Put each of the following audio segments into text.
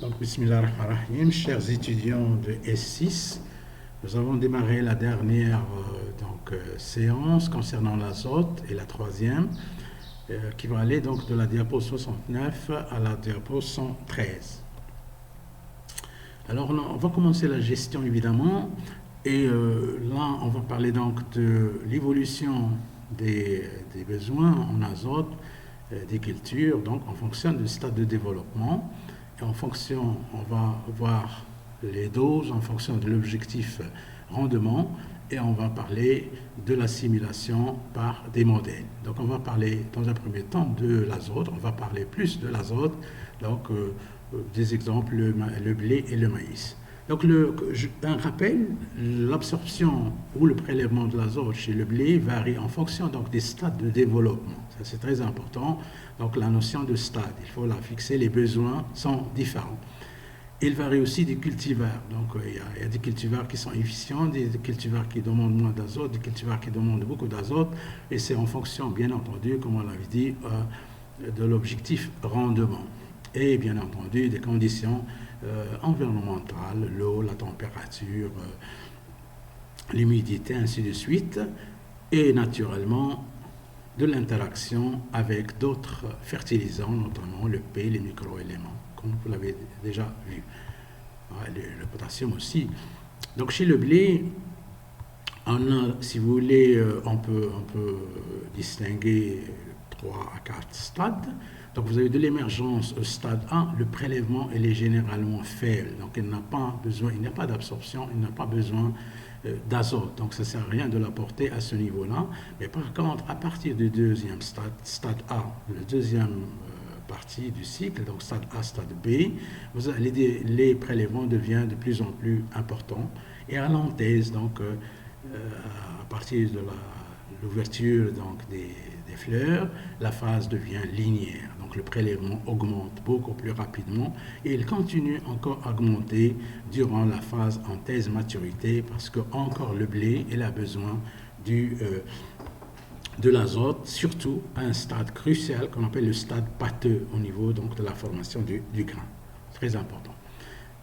Donc, Bismillah ar-Rahman ar-Rahim, chers étudiants de S6, nous avons démarré la dernière séance concernant l'azote et la troisième, qui va aller donc de la diapo 69 à la diapo 113. Alors, on va commencer la gestion évidemment, et là, on va parler donc de l'évolution des besoins en azote des cultures, donc en fonction du stade de développement. Et en fonction, on va voir les doses en fonction de l'objectif rendement et on va parler de l'assimilation par des modèles. Donc on va parler dans un premier temps de l'azote, on va parler plus de l'azote, donc des exemples, le blé et le maïs. Donc un rappel, l'absorption ou le prélèvement de l'azote chez le blé varie en fonction donc, des stades de développement. Ça c'est très important. Donc la notion de stade, il faut la fixer, les besoins sont différents. Il varie aussi des cultivars. Donc il y a des cultivars qui sont efficients, des cultivars qui demandent moins d'azote, des cultivars qui demandent beaucoup d'azote. Et c'est en fonction, bien entendu, comme on l'avait dit, de l'objectif rendement. Et bien entendu, des conditions environnementales, l'eau, la température, l'humidité, ainsi de suite. Et naturellement, de l'interaction avec d'autres fertilisants, notamment le P, les microéléments, comme vous l'avez déjà vu. Le potassium aussi. Donc chez le blé, on a, si vous voulez, on peut distinguer 3 à 4 stades. Donc vous avez de l'émergence au stade 1, le prélèvement il est généralement faible. Donc il n'a pas d'absorption, il n'a pas besoin d'azote. Donc ça ne sert à rien de l'apporter à ce niveau-là. Mais par contre, à partir du deuxième stade A, le deuxième partie du cycle, donc stade A, stade B, les prélèvements deviennent de plus en plus importants. Et à l'anthèse, donc à partir de l'ouverture des fleurs, la phase devient linéaire. Donc le prélèvement augmente beaucoup plus rapidement et il continue encore à augmenter durant la phase anthèse maturité parce que encore le blé il a besoin de l'azote, surtout à un stade crucial qu'on appelle le stade pâteux au niveau donc de la formation du grain. Très important.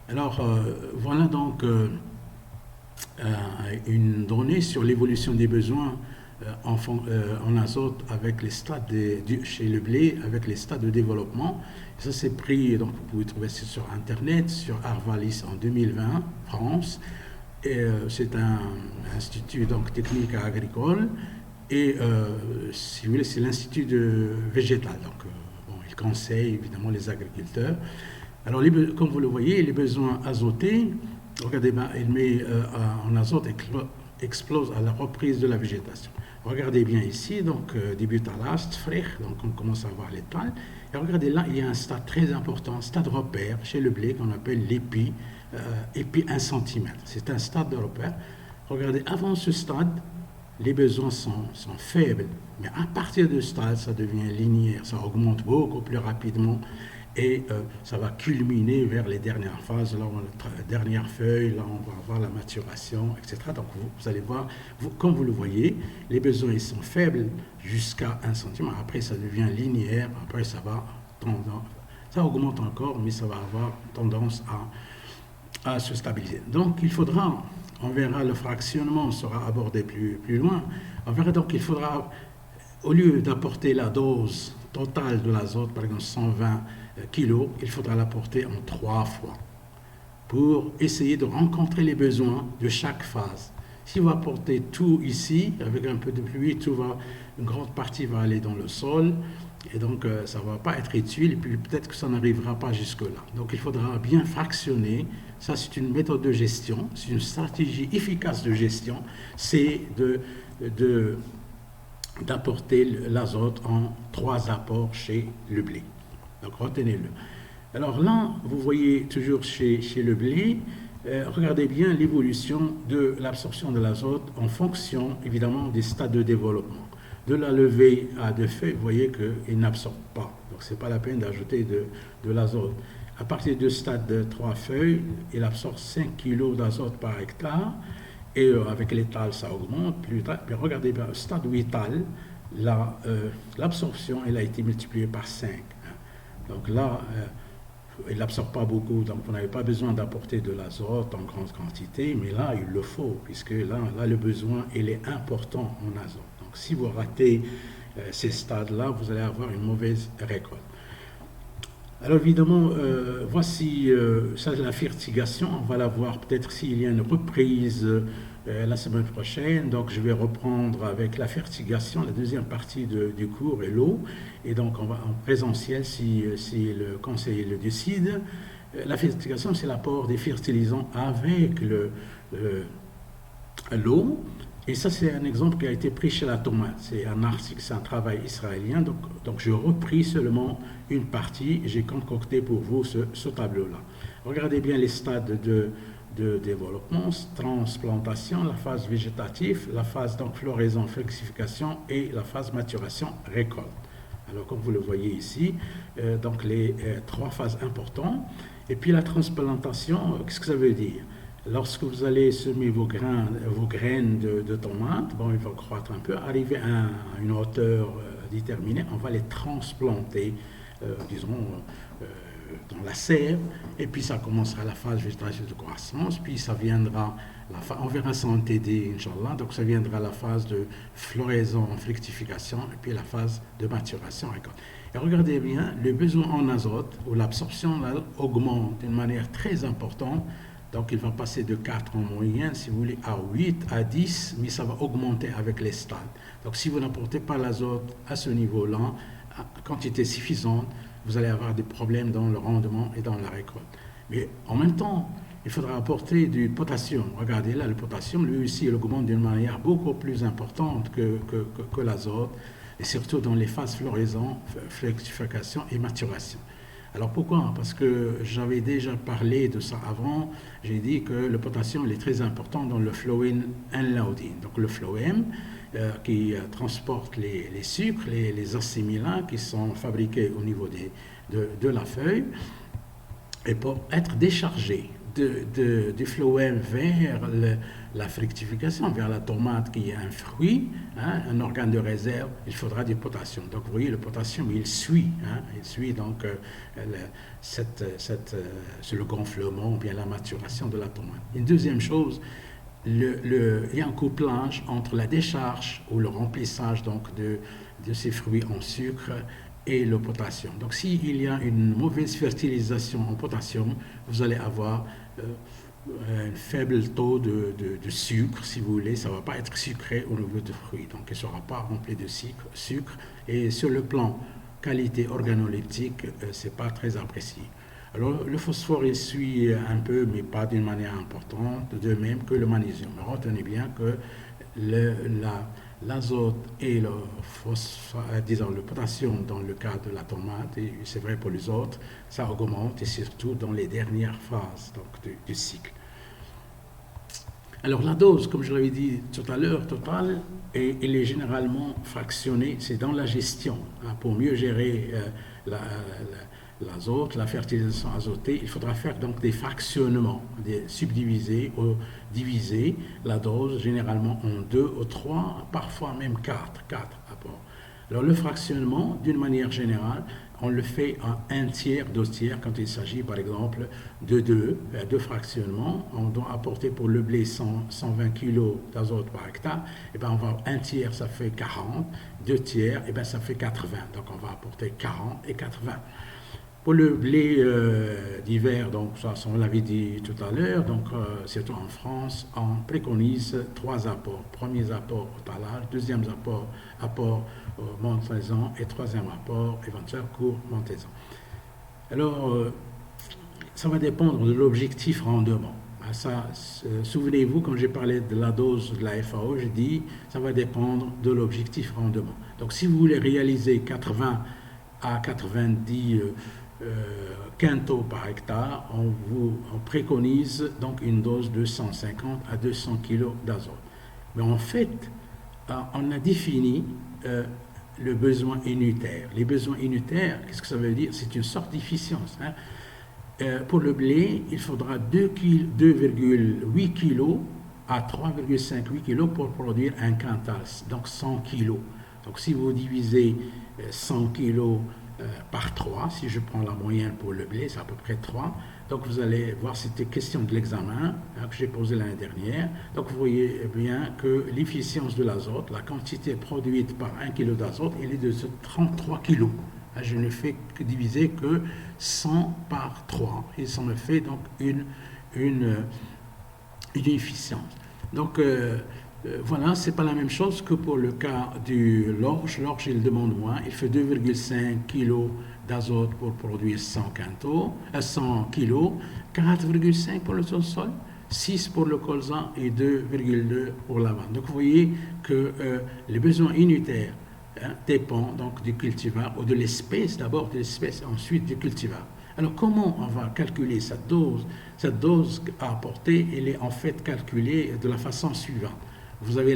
Alors voilà donc une donnée sur l'évolution des besoins en azote avec les stades chez le blé, avec les stades de développement. Ça c'est pris, donc vous pouvez trouver ça sur internet, sur Arvalis en 2020, France. Et c'est un institut donc technique agricole et si vous voulez c'est l'institut végétal. Donc il conseille évidemment les agriculteurs. Alors comme vous le voyez, les besoins azotés, regardez bien, il met en azote explose à la reprise de la végétation. Regardez bien ici, donc début à l'ast, frère, donc on commence à voir l'étoile. Et regardez là, il y a un stade très important, stade repère chez le blé qu'on appelle l'épi 1 cm. C'est un stade de repère. Regardez, avant ce stade, les besoins sont faibles. Mais à partir de ce stade, ça devient linéaire, ça augmente beaucoup plus rapidement. Et ça va culminer vers les dernières phases, là, la dernière feuille, là on va avoir la maturation, etc. Donc vous allez voir, comme vous le voyez, les besoins ils sont faibles jusqu'à 1 cm. Après ça devient linéaire, après ça augmente encore, mais ça va avoir tendance à se stabiliser. Donc il faudra, on verra le fractionnement sera abordé plus loin, on verra donc qu'il faudra, au lieu d'apporter la dose totale de l'azote, par exemple 120 kilos, il faudra l'apporter en 3 fois pour essayer de rencontrer les besoins de chaque phase. Si vous apportez tout ici, avec un peu de pluie, une grande partie va aller dans le sol, et donc ça ne va pas être utile, et puis peut-être que ça n'arrivera pas jusque-là. Donc il faudra bien fractionner. Ça, c'est une méthode de gestion, c'est une stratégie efficace de gestion, c'est d'apporter l'azote en 3 apports chez le blé. Donc retenez-le. Alors là, vous voyez toujours chez le blé, regardez bien l'évolution de l'absorption de l'azote en fonction évidemment des stades de développement. De la levée à 2 feuilles, vous voyez qu'il n'absorbe pas. Donc ce n'est pas la peine d'ajouter de l'azote. À partir du stade de 3 feuilles, il absorbe 5 kg d'azote par hectare. Et avec l'étal, ça augmente plus tard. Puis regardez bien, au stade vital, l'absorption elle a été multipliée par 5. Donc là, il n'absorbe pas beaucoup, donc vous n'avez pas besoin d'apporter de l'azote en grande quantité, mais là, il le faut, puisque là le besoin, il est important en azote. Donc, si vous ratez ces stades-là, vous allez avoir une mauvaise récolte. Alors évidemment, voici ça, la fertigation. On va la voir peut-être s'il y a une reprise la semaine prochaine. Donc je vais reprendre avec la fertigation, la deuxième partie du cours et l'eau. Et donc on va en présentiel si le conseiller le décide. La fertigation, c'est l'apport des fertilisants avec l'eau. Et ça, c'est un exemple qui a été pris chez la tomate. C'est un article, c'est un travail israélien. Donc je repris seulement une partie. J'ai concocté pour vous ce tableau-là. Regardez bien les stades de développement, transplantation, la phase végétative, la phase donc floraison, fructification et la phase maturation, récolte. Alors comme vous le voyez ici, donc les trois phases importantes. Et puis la transplantation, qu'est-ce que ça veut dire? Lorsque vous allez semer vos graines de tomates, bon, ils vont croître un peu, arriver à une hauteur déterminée, on va les transplanter, disons, dans la serre, et puis ça commencera la phase végétative de croissance, puis ça viendra, on verra ça en TD, Inch'Allah, donc ça viendra la phase de floraison, fructification, et puis la phase de maturation, récolte. Et regardez bien, le besoin en azote, ou l'absorption augmente d'une manière très importante. Donc, il va passer de 4 en moyenne, si vous voulez, à 8, à 10, mais ça va augmenter avec les stades. Donc, si vous n'apportez pas l'azote à ce niveau-là, à quantité suffisante, vous allez avoir des problèmes dans le rendement et dans la récolte. Mais en même temps, il faudra apporter du potassium. Regardez là, le potassium, lui aussi, il augmente d'une manière beaucoup plus importante que l'azote, et surtout dans les phases floraison, fructification et maturation. Alors pourquoi? Parce que j'avais déjà parlé de ça avant. J'ai dit que le potassium est très important dans le phloem unloading. Donc le phloem qui transporte les sucres, les assimilants qui sont fabriqués au niveau de la feuille. Et pour être déchargé du phloem vers la fructification, vers la tomate qui est un fruit, un organe de réserve, il faudra du potassium. Donc vous voyez, le potassium, il suit donc le gonflement ou bien la maturation de la tomate. Une deuxième chose, il y a un couplage entre la décharge ou le remplissage donc de ces fruits en sucre et le potassium. Donc s'il y a une mauvaise fertilisation en potassium, vous allez avoir un faible taux de sucre, si vous voulez, ça ne va pas être sucré au niveau du fruit, donc il ne sera pas rempli de sucre, et sur le plan qualité organoleptique, ce n'est pas très apprécié. Alors le phosphore, il suit un peu, mais pas d'une manière importante, de même que le magnésium. Mais retenez bien que l'azote et le potassium dans le cas de la tomate, et c'est vrai pour les autres, ça augmente, et surtout dans les dernières phases donc, du cycle. Alors la dose, comme je l'avais dit tout à l'heure, totale, elle est généralement fractionnée, c'est dans la gestion. Pour mieux gérer l'azote, la fertilisation azotée, il faudra faire donc des fractionnements, subdiviser ou diviser la dose généralement en 2 ou 3, parfois même 4 apports. Alors le fractionnement, d'une manière générale, on le fait en 1/3, 2/3 quand il s'agit par exemple de deux fractionnements. On doit apporter pour le blé 120 kg d'azote par hectare, et bien on va 1/3, ça fait 40, 2/3, et bien ça fait 80. Donc on va apporter 40 et 80. Pour le blé d'hiver, donc ça, on l'avait dit tout à l'heure, donc surtout en France, on préconise 3 apports. Premier apport au talage, deuxième apport montaison, et troisième apport éventuel court montaison. Alors, ça va dépendre de l'objectif rendement. Souvenez-vous, quand j'ai parlé de la dose de la FAO, j'ai dit ça va dépendre de l'objectif rendement. Donc, si vous voulez réaliser 80 à 90 quintaux par hectare, on préconise donc une dose de 150 à 200 kg d'azote. Mais en fait, on a défini le besoin unitaire. Les besoins unitaires, qu'est-ce que ça veut dire? C'est une sorte d'efficience. Pour le blé, il faudra 2,8 kg à 3,58 kg pour produire un quintal, donc 100 kg. Donc si vous divisez 100 kg par 3. Si je prends la moyenne pour le blé, c'est à peu près 3. Donc vous allez voir, c'était question de l'examen que j'ai posé l'année dernière. Donc vous voyez bien que l'efficience de l'azote, la quantité produite par 1 kg d'azote, elle est de 33 kg. Je ne fais que diviser que 100 par 3. Et ça me fait donc une efficience. Donc voilà, c'est pas la même chose que pour le cas du l'orge. L'orge, il demande moins. Il fait 2,5 kg d'azote pour produire 100 kg, 4,5 pour le sol, 6 pour le colza et 2,2 pour la vanne. Donc vous voyez que les besoins unitaires dépendent donc du cultivar ou de l'espèce, d'abord de l'espèce, ensuite du cultivar. Alors comment on va calculer cette dose? Cette dose à apporter, elle est en fait calculée de la façon suivante. Vous avez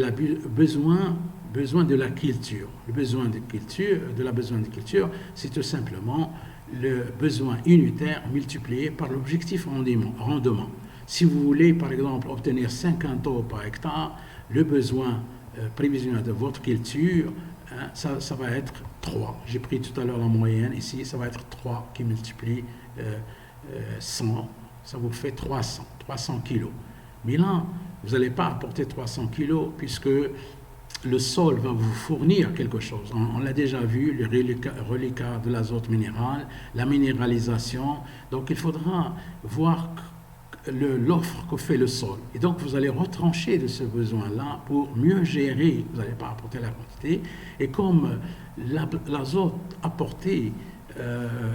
besoin de la culture. Le besoin de culture, c'est tout simplement le besoin unitaire multiplié par l'objectif rendement. Si vous voulez, par exemple, obtenir 50 tonnes par hectare, le besoin prévisionnel de votre culture, ça va être 3. J'ai pris tout à l'heure la moyenne. Ici, ça va être 3 qui multiplie 100. Ça vous fait 300 kilos. Mais là, vous n'allez pas apporter 300 kilos puisque le sol va vous fournir quelque chose. On l'a déjà vu, le reliquat de l'azote minéral, la minéralisation. Donc, il faudra voir l'offre que fait le sol. Et donc, vous allez retrancher de ce besoin-là pour mieux gérer. Vous n'allez pas apporter la quantité. Et comme l'azote apporté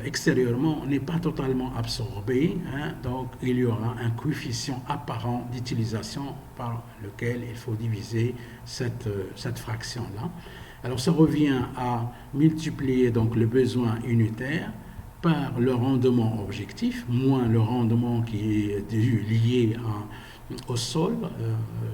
extérieurement n'est pas totalement absorbé, donc il y aura un coefficient apparent d'utilisation par lequel il faut diviser cette fraction-là. Alors ça revient à multiplier donc le besoin unitaire par le rendement objectif, moins le rendement qui est lié au sol.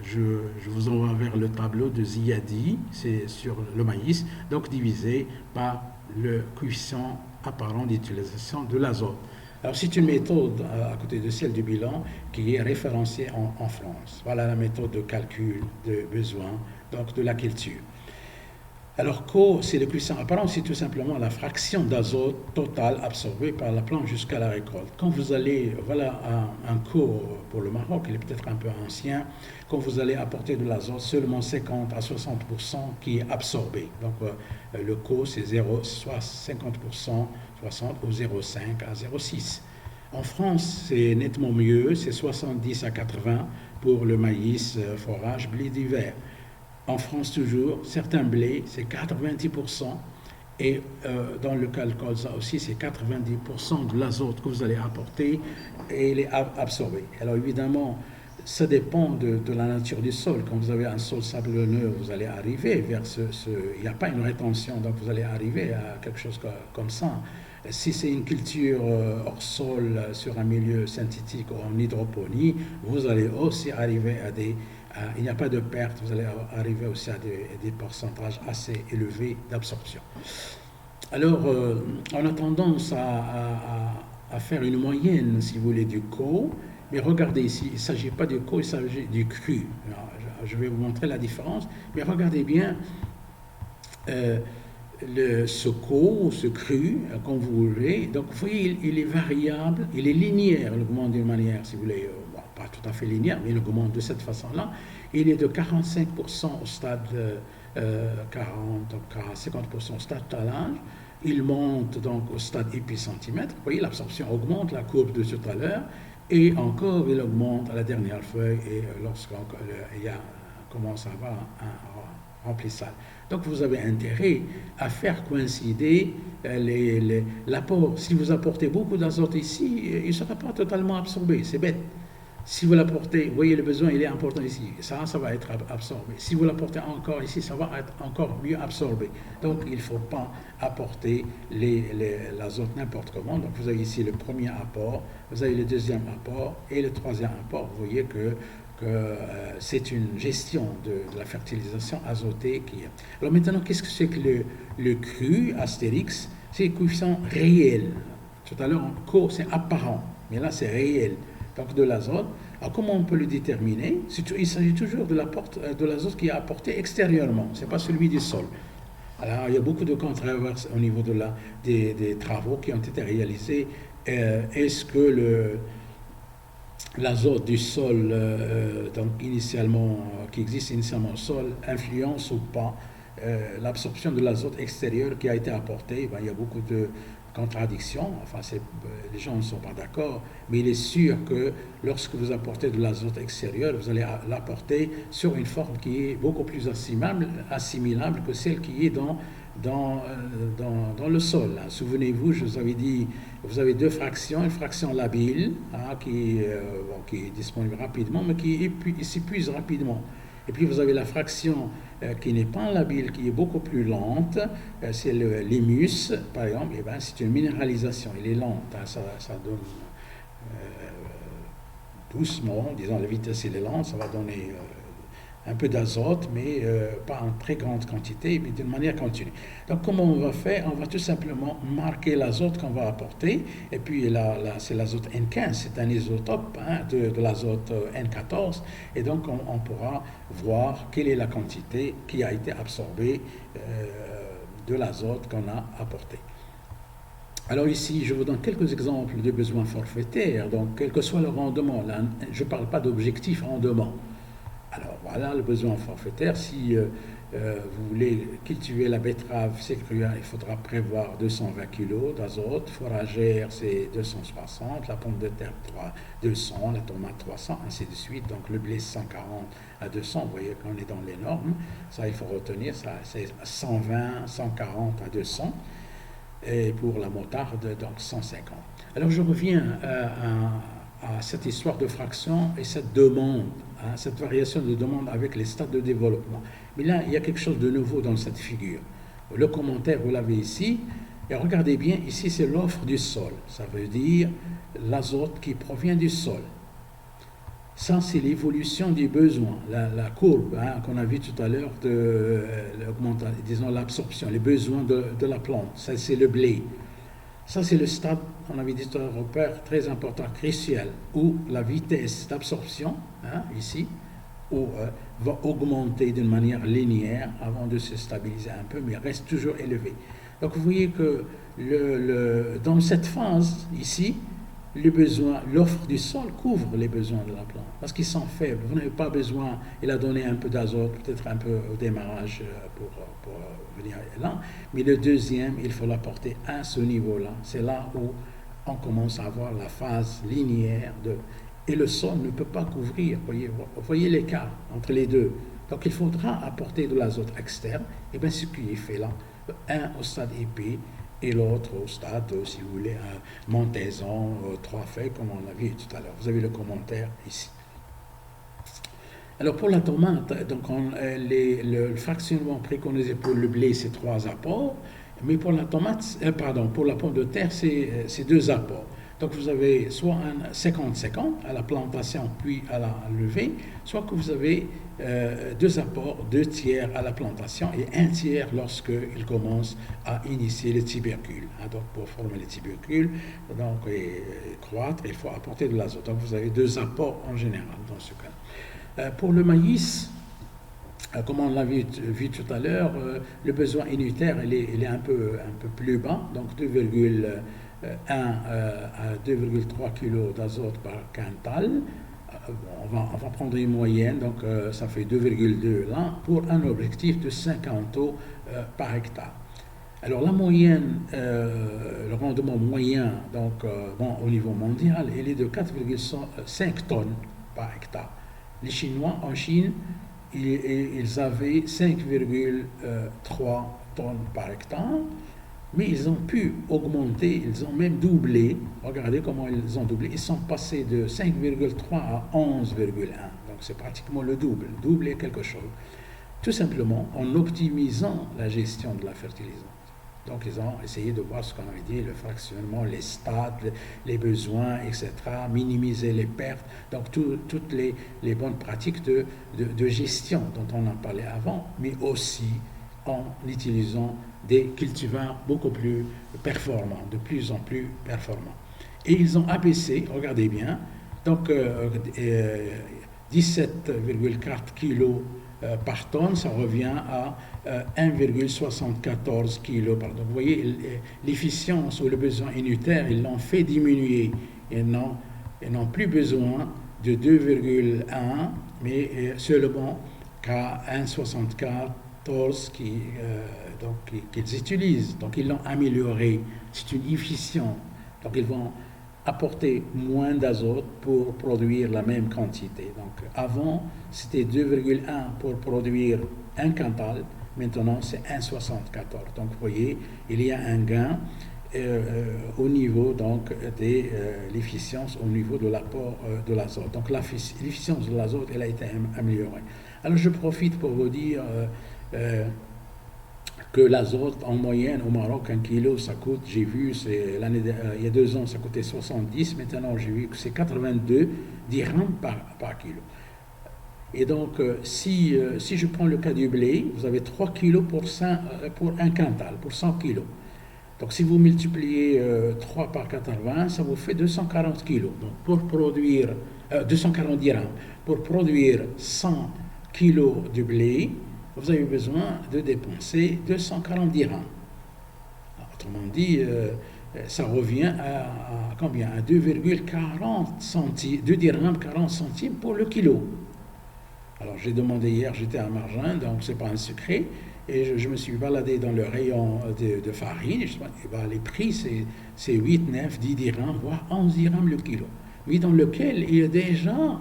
Je vous envoie vers le tableau de Ziadi, c'est sur le maïs, donc divisé par le coefficient apparent d'utilisation de l'azote. Alors c'est une méthode à côté de celle du bilan qui est référencée en France. Voilà la méthode de calcul de besoin donc de la culture. Alors Q, c'est le coefficient apparent, c'est tout simplement la fraction d'azote totale absorbée par la plante jusqu'à la récolte. Quand vous allez, voilà un cours pour le Maroc, il est peut-être un peu ancien, quand vous allez apporter de l'azote, seulement 50 à 60% qui est absorbé. Donc le Q, c'est soit 50%, 60 ou 0,5 à 0,6. En France, c'est nettement mieux, c'est 70 à 80 pour le maïs, forage, blé d'hiver. En France toujours, certains blés, c'est 90%, et dans le cas de colza aussi, c'est 90% de l'azote que vous allez apporter et il est absorbé. Alors évidemment, ça dépend de la nature du sol. Quand vous avez un sol sablonneux, vous allez arriver vers il n'y a pas une rétention, donc vous allez arriver à quelque chose comme ça. Si c'est une culture hors sol sur un milieu synthétique ou en hydroponie, vous allez aussi arriver à il n'y a pas de perte, vous allez arriver aussi à des pourcentages assez élevés d'absorption. Alors, on a tendance à faire une moyenne, si vous voulez, du co, mais regardez ici, il ne s'agit pas du co, il s'agit du cru. Alors, je vais vous montrer la différence, mais regardez bien ce co, ce cru, comme vous voulez. Donc, vous voyez, il est variable, il est linéaire, il augmente d'une manière, si vous voulez, pas tout à fait linéaire, mais il augmente de cette façon-là. Il est de 45% au stade 50% au stade talage. Il monte donc au stade épicentimètre. Vous voyez, l'absorption augmente, la courbe de tout à l'heure, et encore, il augmente à la dernière feuille, et lorsqu'il commence à avoir un remplissage. Donc, vous avez intérêt à faire coïncider l'apport. Si vous apportez beaucoup d'azote ici, il ne sera pas totalement absorbé. C'est bête. Si vous l'apportez, vous voyez le besoin, il est important ici. Ça va être absorbé. Si vous l'apportez encore ici, ça va être encore mieux absorbé. Donc, il ne faut pas apporter l'azote n'importe comment. Donc, vous avez ici le premier apport, vous avez le deuxième apport et le troisième apport. Vous voyez que c'est une gestion de la fertilisation azotée qui est. Alors maintenant, qu'est-ce que c'est que le cru, Astérix? C'est le coefficient réel. Tout à l'heure, en cours, c'est apparent, mais là, c'est réel. Donc de l'azote. Alors comment on peut le déterminer? Il s'agit toujours de l'azote qui est apporté extérieurement, ce n'est pas celui du sol. Alors, il y a beaucoup de controverses au niveau des travaux qui ont été réalisés. Est-ce que l'azote du sol, donc initialement, qui existe initialement au sol, influence ou pas l'absorption de l'azote extérieur qui a été apporté? Ben, il y a beaucoup de contradictions, enfin, les gens ne sont pas d'accord, mais il est sûr que lorsque vous apportez de l'azote extérieur, vous allez l'apporter sur une forme qui est beaucoup plus assimilable que celle qui est dans le sol. Souvenez-vous, je vous avais dit, vous avez deux fractions, une fraction labile qui est disponible rapidement, mais qui s'épuise rapidement. Et puis vous avez la fraction qui n'est pas labile, qui est beaucoup plus lente, c'est l'humus, par exemple, et ben, c'est une minéralisation, elle est lente, ça donne doucement, disons la vitesse elle est lente, ça va donner un peu d'azote, mais pas en très grande quantité, mais d'une manière continue. Donc, comment on va faire? On va tout simplement marquer l'azote qu'on va apporter, et puis là c'est l'azote N15, c'est un isotope de l'azote N14, et donc on pourra voir quelle est la quantité qui a été absorbée de l'azote qu'on a apporté. Alors ici, je vous donne quelques exemples de besoins forfaitaires, donc quel que soit le rendement, là, je ne parle pas d'objectif rendement. Alors voilà le besoin forfaitaire. Si vous voulez cultiver la betterave sécruelle, il faudra prévoir 220 kg d'azote, fourragère c'est 260, la pomme de terre 200, la tomate 300, ainsi de suite. Donc le blé 140 à 200, vous voyez qu'on est dans les normes. Ça il faut retenir, ça c'est 120, 140 à 200. Et pour la moutarde, donc 150. Alors je reviens à cette histoire de fraction et cette demande, cette variation de demande avec les stades de développement. Mais là, il y a quelque chose de nouveau dans cette figure. Le commentaire, vous l'avez ici, et regardez bien, ici c'est l'offre du sol. Ça veut dire l'azote qui provient du sol. Ça, c'est l'évolution des besoins, la courbe qu'on a vue tout à l'heure de disons l'absorption, les besoins de la plante. Ça, c'est le blé. Ça, c'est le stade, on avait dit tout à l'heure, repère très important, crucial, où la vitesse d'absorption, ici, va augmenter d'une manière linéaire avant de se stabiliser un peu, mais reste toujours élevé. Donc, vous voyez que dans cette phase, ici, les besoins, l'offre du sol couvre les besoins de la plante, parce qu'ils sont faibles. Vous n'avez pas besoin, il a donné un peu d'azote, peut-être un peu au démarrage pour venir là, mais le deuxième, il faut l'apporter à ce niveau-là. C'est là où on commence à avoir la phase linéaire et le sol ne peut pas couvrir. Vous voyez l'écart entre les deux. Donc il faudra apporter de l'azote externe, et bien ce qui est fait là, un au stade épais, et l'autre au stade, si vous voulez, montaison, 3 feuilles, comme on l'a vu tout à l'heure. Vous avez le commentaire ici. Alors pour la tomate, donc le fractionnement préconisé pour le blé, c'est 3 apports, mais pour la tomate, pour la pomme de terre, c'est 2 apports. Donc vous avez soit un 50-50 à la plantation puis à la levée, soit que vous avez 2 apports, 2 tiers à la plantation et 1 tiers lorsqu'il commence à initier les tubercules. Donc pour former les tubercules et croître, il faut apporter de l'azote. Donc vous avez 2 apports en général dans ce cas. Pour le maïs, comme on l'a vu tout à l'heure, le besoin unitaire il est un peu plus bas, donc 2,1 à 2,3 kg d'azote par quintal. On va prendre une moyenne, donc ça fait 2,2 là, pour un objectif de 50 eaux par hectare. Alors la moyenne, le rendement moyen donc, au niveau mondial, il est de 4,5 tonnes par hectare. Les Chinois en Chine, ils avaient 5,3 tonnes par hectare. Mais ils ont pu augmenter, ils ont même doublé. Regardez comment ils ont doublé. Ils sont passés de 5,3 à 11,1. Donc c'est pratiquement le double. Doubler quelque chose. Tout simplement en optimisant la gestion de la fertilisation. Donc ils ont essayé de voir ce qu'on avait dit, le fractionnement, les stades, les besoins, etc. Minimiser les pertes. Donc toutes les bonnes pratiques de gestion dont on en parlait avant, mais aussi en utilisant des cultivars beaucoup plus performants, de plus en plus performants. Et ils ont abaissé, regardez bien, donc 17,4 kg par tonne, ça revient à 1,74 kg par tonne. Vous voyez, l'efficience ou le besoin unitaire, ils l'ont fait diminuer. Ils n'ont plus besoin de 2,1, mais seulement qu'à 1,74 qu'ils utilisent. Donc ils l'ont amélioré. C'est une efficience. Donc ils vont apporter moins d'azote pour produire la même quantité. Donc avant, c'était 2,1 pour produire un quintal, maintenant c'est 1,74. Donc vous voyez, il y a un gain au niveau donc, de l'efficience, au niveau de l'apport de l'azote. Donc l'efficience de l'azote, elle a été améliorée. Alors je profite pour vous dire que l'azote, en moyenne, au Maroc, 1 kilo, ça coûte, j'ai vu, il y a 2 ans, ça coûtait 70, maintenant j'ai vu que c'est 82 dirhams par kilo. Et donc, si je prends le cas du blé, vous avez 3 kilos pour un quintal, pour 100 kilos. Donc, si vous multipliez 3 par 80, ça vous fait 240 kilos. Donc, pour produire 240 dirhams, pour produire 100 kilos de blé, vous avez besoin de dépenser 240 dirhams. Autrement dit, ça revient à combien? À 2,40 centimes, 2 dirhams 40 centimes pour le kilo. Alors j'ai demandé hier, j'étais à Marjan, donc c'est pas un secret, et je me suis baladé dans le rayon de farine, et les prix c'est 8, 9, 10 dirhams, voire 11 dirhams le kilo. Oui, dans lequel il y a déjà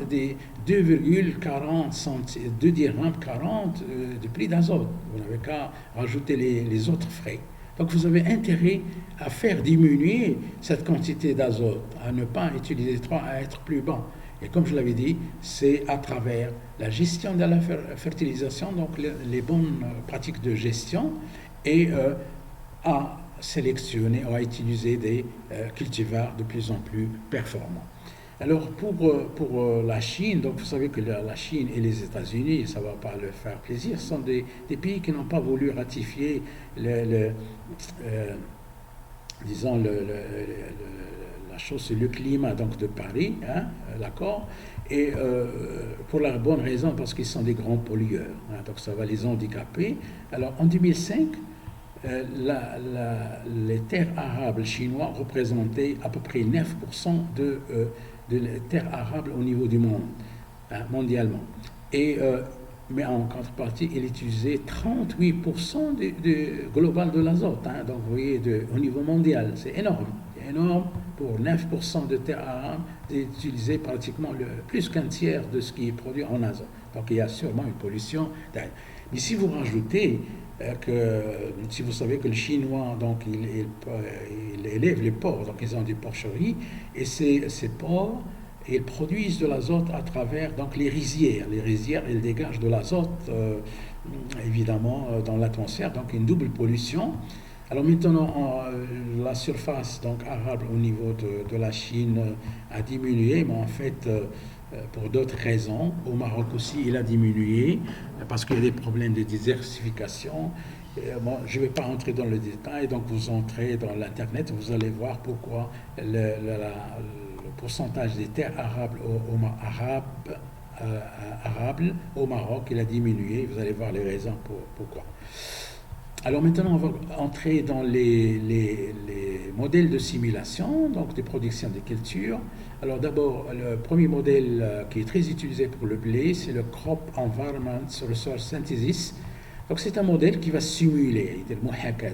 des 2,40 centimes, 2 dirhams 40 de prix d'azote. Vous n'avez qu'à rajouter les autres frais. Donc vous avez intérêt à faire diminuer cette quantité d'azote, à ne pas utiliser 3, à être plus bas. Et comme je l'avais dit, c'est à travers la gestion de la fertilisation, donc les bonnes pratiques de gestion, et à sélectionner, à utiliser des cultivars de plus en plus performants. Alors pour la Chine, donc vous savez que la Chine et les États-Unis, ça ne va pas leur faire plaisir, sont des pays qui n'ont pas voulu ratifier disons la chose, c'est le climat donc de Paris, l'accord, et pour la bonne raison, parce qu'ils sont des grands pollueurs, donc ça va les handicaper. Alors en 2005, les terres arables chinois représentaient à peu près 9% de terres arables au niveau du monde, mondialement. Mais en contrepartie, il utilisait 38% du global de l'azote. Donc vous voyez, au niveau mondial, c'est énorme. C'est énorme pour 9% de terres arables d'utiliser pratiquement plus qu'un tiers de ce qui est produit en azote. Donc il y a sûrement une pollution. Mais si vous rajoutez si vous savez que le Chinois, donc, il élève les porcs, donc ils ont des porcheries, et ces porcs, ils produisent de l'azote à travers donc, les rizières. Les rizières, elles dégagent de l'azote, évidemment, dans l'atmosphère, donc une double pollution. Alors maintenant, la surface donc, arable au niveau de la Chine a diminué, mais en fait, pour d'autres raisons. Au Maroc aussi, il a diminué parce qu'il y a des problèmes de désertification. Je ne vais pas entrer dans le détail, donc vous entrez dans l'Internet, vous allez voir pourquoi le pourcentage des terres arables au Maroc, il a diminué. Vous allez voir les raisons pourquoi. Alors maintenant, on va entrer dans les modèles de simulation, donc de production des cultures. Alors d'abord, le premier modèle qui est très utilisé pour le blé, c'est le Crop Environment Resource Synthesis. Donc c'est un modèle qui va simuler,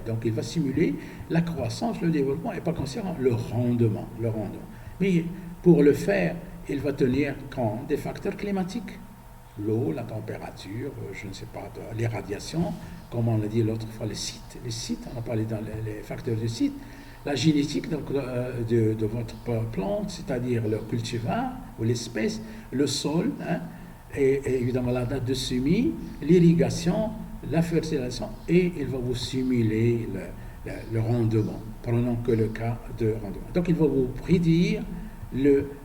donc il va simuler la croissance, le développement et pas concernant le rendement. Mais pour le faire, il va tenir compte des facteurs climatiques, l'eau, la température, je ne sais pas, les radiations, comme on l'a dit l'autre fois, les sites, on a parlé dans les facteurs de site, la génétique donc, de votre plante, c'est-à-dire le cultivar ou l'espèce, le sol, et évidemment la date de semis, l'irrigation, la fertilisation, et il va vous simuler le rendement. Prenons que le cas de rendement. Donc il va vous prédire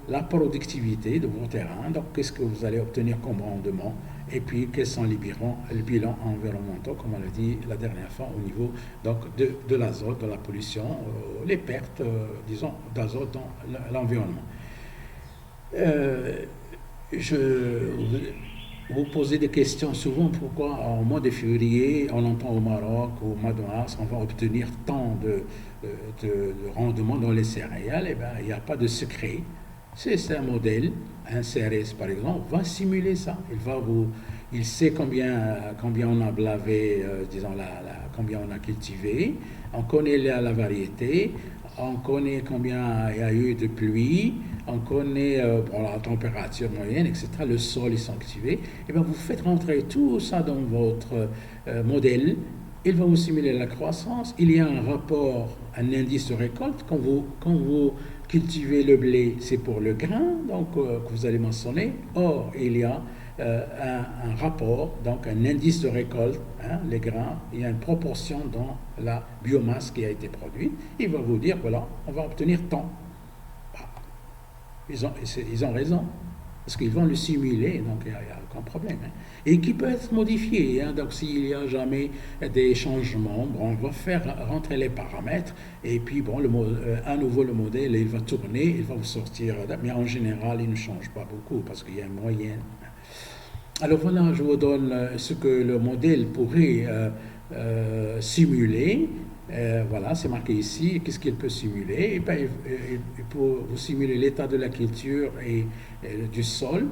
la productivité de vos terrains, donc qu'est-ce que vous allez obtenir comme rendement, et puis quels sont les bilans environnementaux, comme on l'a dit la dernière fois, au niveau donc, de l'azote, de la pollution, les pertes, disons, d'azote dans l'environnement. vous posez des questions souvent pourquoi au mois de février, on entend au Maroc, au mois de mars, on va obtenir tant de rendement dans les céréales. Eh bien, il n'y a pas de secret. C'est un modèle, un CRS par exemple, va simuler ça. Il sait combien on a blavé, disons, combien on a cultivé, on connaît la variété, on connaît combien il y a eu de pluie, on connaît la température moyenne, etc. Le sol est activé. Et bien vous faites rentrer tout ça dans votre modèle. Il va vous simuler la croissance. Il y a un rapport, un indice de récolte. Quand vous cultivez le blé, c'est pour le grain, donc que vous allez mentionner. Or, il y a un rapport, donc un indice de récolte, les grains, il y a une proportion dans la biomasse qui a été produite. Il va vous dire, voilà, on va obtenir tant. Ils ont raison, parce qu'ils vont le simuler, donc il n'y a aucun problème. Et qui peut être modifié, donc s'il n'y a jamais des changements, on va faire rentrer les paramètres, et puis à nouveau le modèle, il va tourner, il va vous sortir, mais en général, il ne change pas beaucoup, parce qu'il y a une moyenne. Alors voilà, je vous donne ce que le modèle pourrait simuler. Voilà, c'est marqué ici. Qu'est-ce qu'il peut simuler? Eh bien, il peut vous simuler l'état de la culture et du sol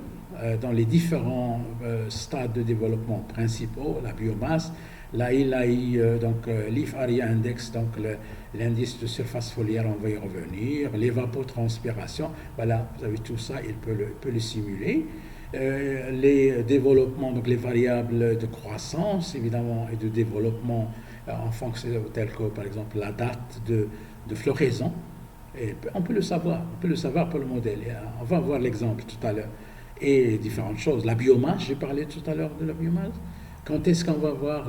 dans les différents stades de développement principaux, la biomasse, l'AI, donc Leaf Area Index, donc l'indice de surface foliaire, on va y revenir, l'évapotranspiration. Voilà, vous avez tout ça, il peut le simuler. Les développements, donc les variables de croissance, évidemment, et de développement en fonction tel que, par exemple, la date de floraison. Et on peut le savoir pour le modèle. On va voir l'exemple tout à l'heure. Et différentes choses. La biomasse, j'ai parlé tout à l'heure de la biomasse. Quand est-ce qu'on va voir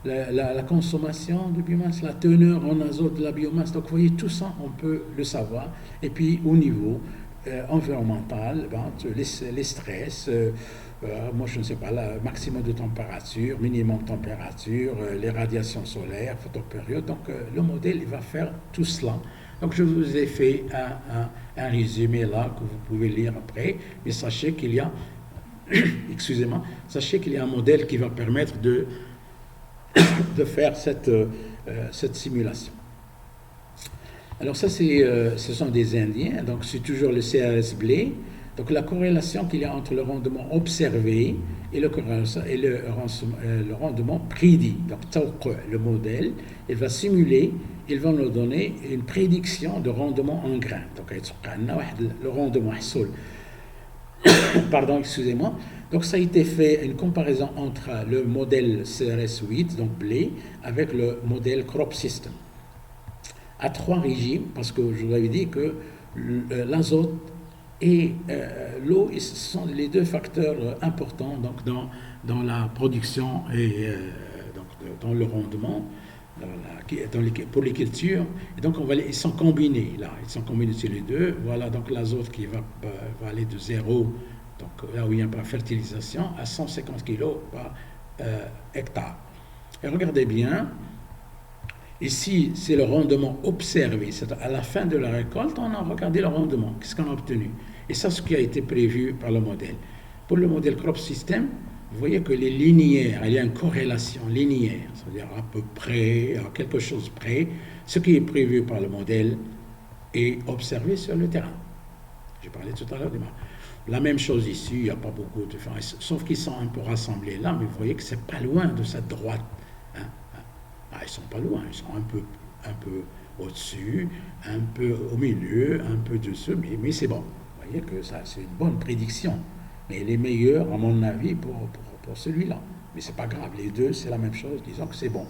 la consommation de biomasse, la teneur en azote de la biomasse. Donc, vous voyez, tout ça, on peut le savoir. Et puis, au niveau environnemental, les stress, moi je ne sais pas, le maximum de température, minimum de température, les radiations solaires, photopériode. Donc le modèle, il va faire tout cela. Donc je vous ai fait un résumé là que vous pouvez lire après, mais sachez qu'il y a, excusez-moi, sachez qu'il y a un modèle qui va permettre de faire cette simulation. Alors ça, ce sont des Indiens, donc c'est toujours le CRS blé. Donc la corrélation qu'il y a entre le rendement observé et le rendement prédit. Donc le modèle, il va simuler, il va nous donner une prédiction de rendement en grain. Donc le rendement pardon, excusez-moi. Donc ça a été fait une comparaison entre le modèle CRS8, donc blé, avec le modèle Crop System. À 3 régimes, parce que je vous avais dit que l'azote et l'eau, ce sont les 2 facteurs importants donc, dans la production et donc, dans le rendement pour les cultures. Et donc ils sont combinés là, ils sont combinés sur les 2. Voilà donc l'azote qui va aller de 0, donc là où il n'y a pas de fertilisation, à 150 kg par hectare. Et regardez bien. Ici, c'est le rendement observé. C'est à la fin de la récolte, on a regardé le rendement. Qu'est-ce qu'on a obtenu? Et ça, ce qui a été prévu par le modèle. Pour le modèle Crop System, vous voyez que les linéaires, il y a une corrélation linéaire, c'est-à-dire à peu près, à quelque chose près, ce qui est prévu par le modèle est observé sur le terrain. J'ai parlé tout à l'heure du mal. La même chose ici, il n'y a pas beaucoup de différence, sauf qu'ils sont un peu rassemblés là, mais vous voyez que c'est pas loin de cette droite. Ils ne sont pas loin, ils sont un peu au-dessus, un peu au milieu, un peu dessous, mais c'est bon. Vous voyez que ça, c'est une bonne prédiction. Mais elle est meilleure, à mon avis, pour celui-là. Mais ce n'est pas grave, les 2, c'est la même chose, disons que c'est bon.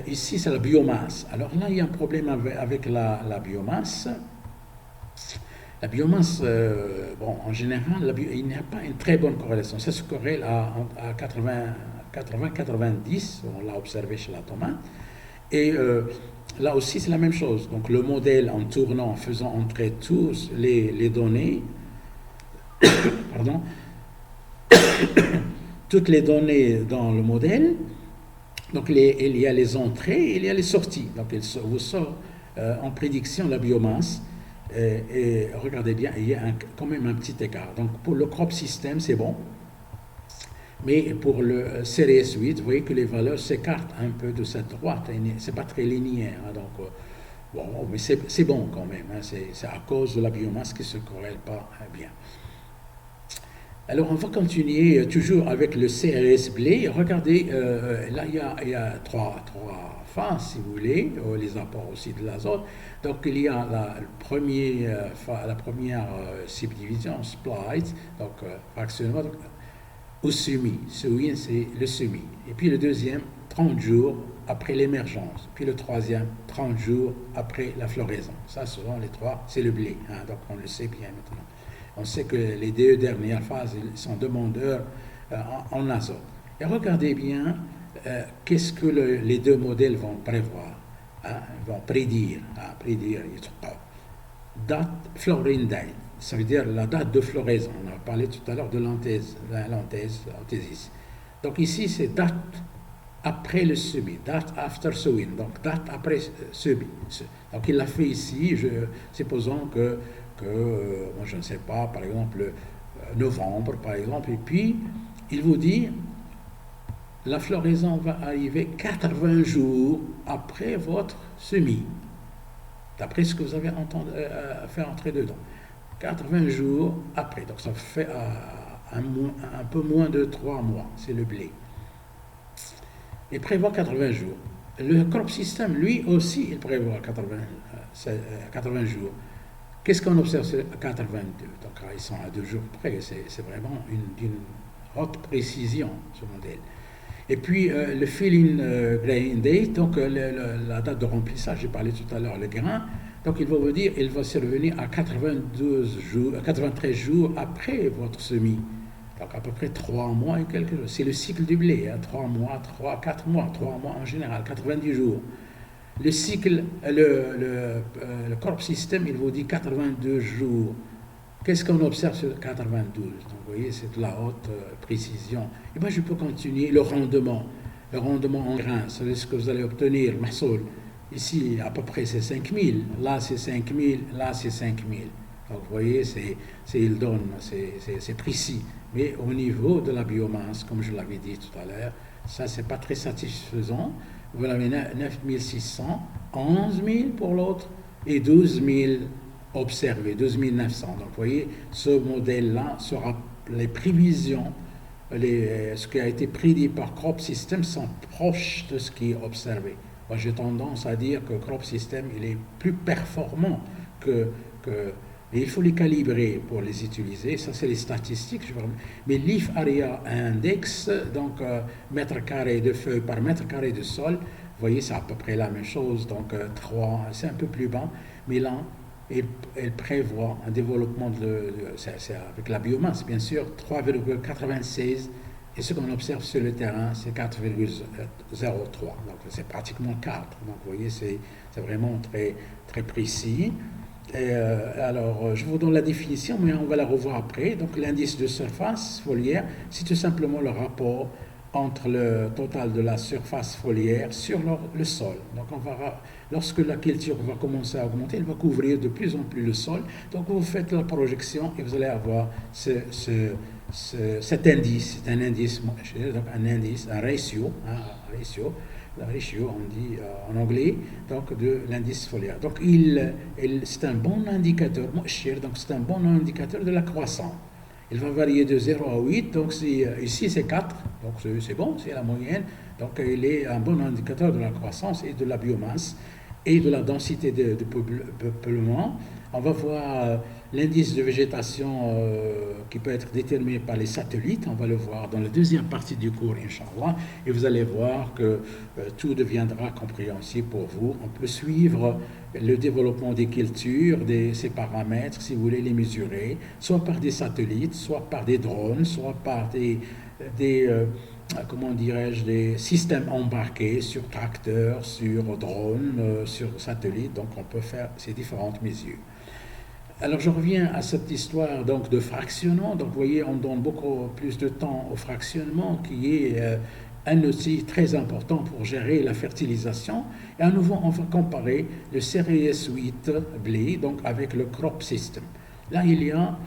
Ici, c'est la biomasse. Alors là, il y a un problème avec la biomasse. La biomasse, en général, il n'y a pas une très bonne corrélation. Ça se corrèle à 80-90, on l'a observé chez la tomate. Et là aussi, c'est la même chose. Donc, le modèle, en tournant, en faisant entrer tous les données, pardon, toutes les données dans le modèle, donc il y a les entrées et il y a les sorties. Donc, il vous sort en prédiction la biomasse. Et regardez bien, il y a quand même un petit écart. Donc, pour le crop system, c'est bon. Mais pour le Series 8, vous voyez que les valeurs s'écartent un peu de cette droite. C'est pas très linéaire. Hein, donc, bon, mais c'est bon quand même. Hein, c'est à cause de la biomasse qui ne se corrèle pas bien. Alors, on va continuer toujours avec le CRS blé. Regardez, là, il y a trois phases, si vous voulez, les apports aussi de l'azote. Donc, il y a la première subdivision, splice, donc fractionnement, au semis. Sowing, c'est le semis. Et puis le deuxième, 30 jours après l'émergence. Puis le troisième, 30 jours après la floraison. Ça, ce sont les trois, c'est le blé. Hein, donc, on le sait bien maintenant. On sait que les deux dernières phases sont demandeurs en azote. Et regardez bien qu'est-ce que les deux modèles vont prévoir, hein, vont prédire. Date flowering date, ça veut dire la date de floraison. On a parlé tout à l'heure de l'anthèse, Donc ici, c'est date après le semis, date after sowing, donc date après semis. Donc il l'a fait ici, supposons que moi je ne sais pas, par exemple novembre par exemple, et puis il vous dit la floraison va arriver 80 jours après votre semis, d'après ce que vous avez fait entrer dedans. 80 jours après, donc ça fait un peu moins de 3 mois, c'est le blé. Il prévoit 80 jours. Le crop system, lui aussi, il prévoit 80 jours. Qu'est-ce qu'on observe sur 82? Donc ils sont à 2 jours près, c'est vraiment d'une haute précision, ce modèle. Et puis le fill-in grain date, donc la date de remplissage, j'ai parlé tout à l'heure, le grain, donc il va vous dire, il va survenir à 93 jours après votre semis. Donc à peu près 3 mois et quelques jours. C'est le cycle du blé, hein, 3 mois, 4 mois, 3 mois en général, 90 jours. Le cycle, le crop system, il vous dit 82 jours. Qu'est-ce qu'on observe sur 92? Donc vous voyez, c'est de la haute précision. Et moi, je peux continuer le rendement en grains, c'est ce que vous allez obtenir, mahsoul. Ici, à peu près, c'est 5000. Là, c'est 5000. Là, c'est 5000. Donc vous voyez, il donne, c'est précis. Mais au niveau de la biomasse, comme je l'avais dit tout à l'heure, ça, c'est pas très satisfaisant. Vous avez 9600, 11 000 pour l'autre et 12 000 observés, 12 900. Donc, vous voyez, ce modèle-là sera les prévisions, ce qui a été prédit par Crop System sont proches de ce qui est observé. Moi, j'ai tendance à dire que Crop System, il est plus performant et il faut les calibrer pour les utiliser. Ça, c'est les statistiques. Mais Leaf Area Index, donc mètre carré de feuilles par mètre carré de sol, vous voyez, c'est à peu près la même chose. Donc 3, c'est un peu plus bas. Mais là, elle prévoit un développement c'est avec la biomasse, bien sûr, 3,96. Et ce qu'on observe sur le terrain, c'est 4,03. Donc c'est pratiquement 4. Donc vous voyez, c'est vraiment très, très précis. Alors, je vous donne la définition, mais on va la revoir après. Donc, l'indice de surface foliaire, c'est tout simplement le rapport entre le total de la surface foliaire sur le sol. Donc, lorsque la culture va commencer à augmenter, elle va couvrir de plus en plus le sol. Donc, vous faites la projection et vous allez avoir cet indice. C'est un indice, donc un ratio, la ratio, on dit en anglais, donc de l'indice foliaire. Donc, c'est un bon indicateur, donc c'est un bon indicateur de la croissance. Il va varier de 0 à 8, donc ici c'est 4, donc c'est bon, c'est la moyenne. Donc, il est un bon indicateur de la croissance et de la biomasse et de la densité de peuplement. On va voir l'indice de végétation qui peut être déterminé par les satellites. On va le voir dans la deuxième partie du cours, Inch'Allah. Et vous allez voir que tout deviendra compréhensible pour vous. On peut suivre le développement des cultures, ces paramètres, si vous voulez les mesurer, soit par des satellites, soit par des drones, soit par des systèmes embarqués sur tracteurs, sur drones, sur satellites. Donc, on peut faire ces différentes mesures. Alors, je reviens à cette histoire donc, de fractionnement. Donc, vous voyez, on donne beaucoup plus de temps au fractionnement, qui est un outil très important pour gérer la fertilisation. Et à nouveau, on va comparer le Series 8 blé donc, avec le crop system. Là, il y a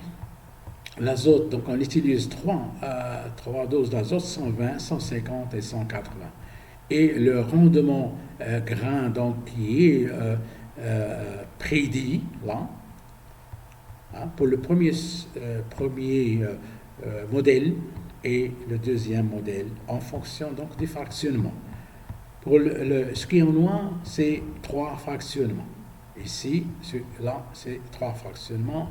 L'azote, donc on utilise trois doses d'azote, 120, 150 et 180. Et le rendement grain donc, qui est prédit là, hein, pour le premier modèle et le deuxième modèle en fonction donc du fractionnement. Pour ce qui est en noir, c'est 3 fractionnements. Ici, là, c'est 3 fractionnements,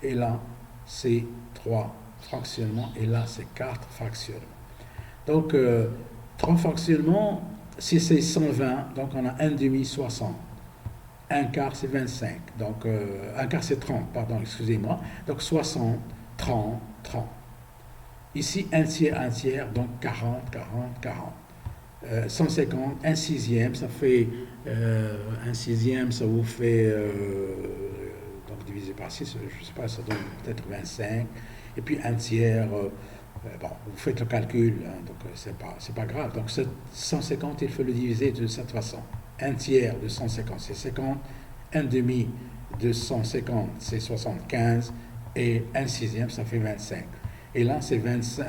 et là, c'est 3 fractionnements, et là, c'est 4 fractionnements. Donc, 3 fractionnements, si c'est 120, donc on a 1 demi 60. Un quart, c'est 25. Donc, un quart, c'est 30, pardon, excusez-moi. Donc, 60, 30, 30. Ici, un tiers, donc 40, 40, 40. 150, un sixième, ça fait un sixième, ça vous fait donc divisé par 6, je ne sais pas, ça donne peut-être 25. Et puis un tiers, bon, vous faites le calcul, hein, donc c'est pas grave. Donc 150, il faut le diviser de cette façon. Un tiers de 150, c'est 50. Un demi de 150, c'est 75. Et un sixième, ça fait 25. Et là, c'est 25.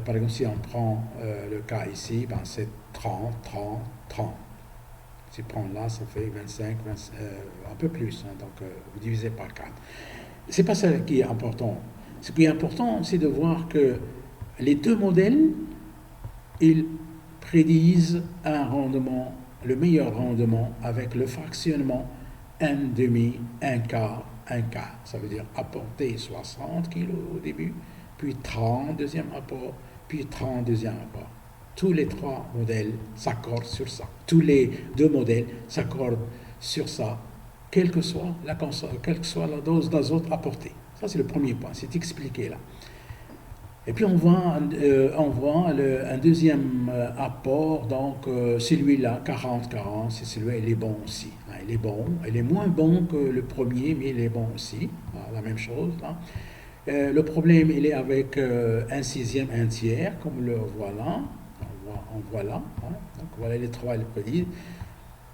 Par exemple, si on prend le cas ici, ben c'est 30, 30, 30. Si on prend là, ça fait 25, un peu plus. Hein, donc, vous divisez par 4. Ce n'est pas ça qui est important. Ce qui est important, c'est de voir que les deux modèles, ils prédisent un rendement, le meilleur rendement avec le fractionnement 1 demi, 1 quart, 1 quart. Ça veut dire apporter 60 kg au début, puis 30 deuxième apport, puis 30 deuxième apport. Tous les 3 modèles s'accordent sur ça. Tous les 2 modèles s'accordent sur ça, quelle que soit la dose d'azote apportée. Ça, c'est le premier point, c'est expliqué là. Et puis, on voit un deuxième apport, donc celui-là, 40-40, c'est celui-là, il est bon aussi. Hein, il est bon, il est moins bon que le premier, mais il est bon aussi. Hein, la même chose, là. Le problème, il est avec un sixième, un tiers, comme le voilà. On voit là. Hein. Donc voilà les 3 prédits.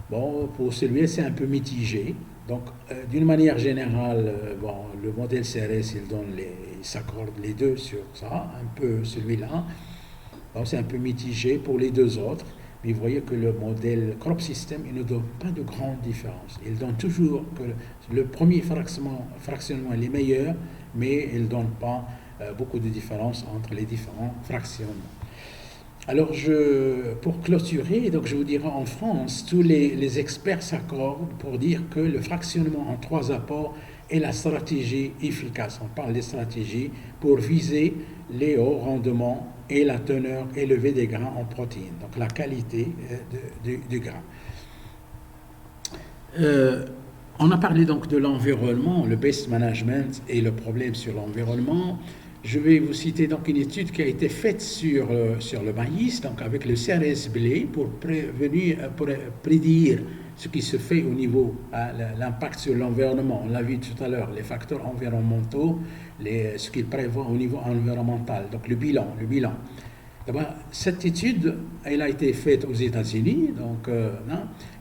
Bon, pour celui-là, c'est un peu mitigé. Donc, d'une manière générale, bon, le modèle CRS, il s'accorde les deux sur ça, un peu celui-là. Donc, c'est un peu mitigé pour les 2 autres. Mais vous voyez que le modèle Crop System, il ne donne pas de grande différence. Il donne toujours que le premier fractionnement est meilleur, mais il ne donne pas beaucoup de différence entre les différents fractionnements. Alors, pour clôturer, donc je vous dirais en France, tous les experts s'accordent pour dire que le fractionnement en 3 apports est la stratégie efficace. On parle des stratégies pour viser les hauts rendements et la teneur élevée des grains en protéines, donc la qualité du grain. On a parlé donc de l'environnement, le best management et le problème sur l'environnement. Je vais vous citer donc une étude qui a été faite sur le maïs, donc avec le CRS blé, pour prédire ce qui se fait au niveau, l'impact sur l'environnement. On l'a vu tout à l'heure, les facteurs environnementaux, ce qu'il prévoit au niveau environnemental, donc le bilan. D'abord, cette étude, elle a été faite aux États-Unis, donc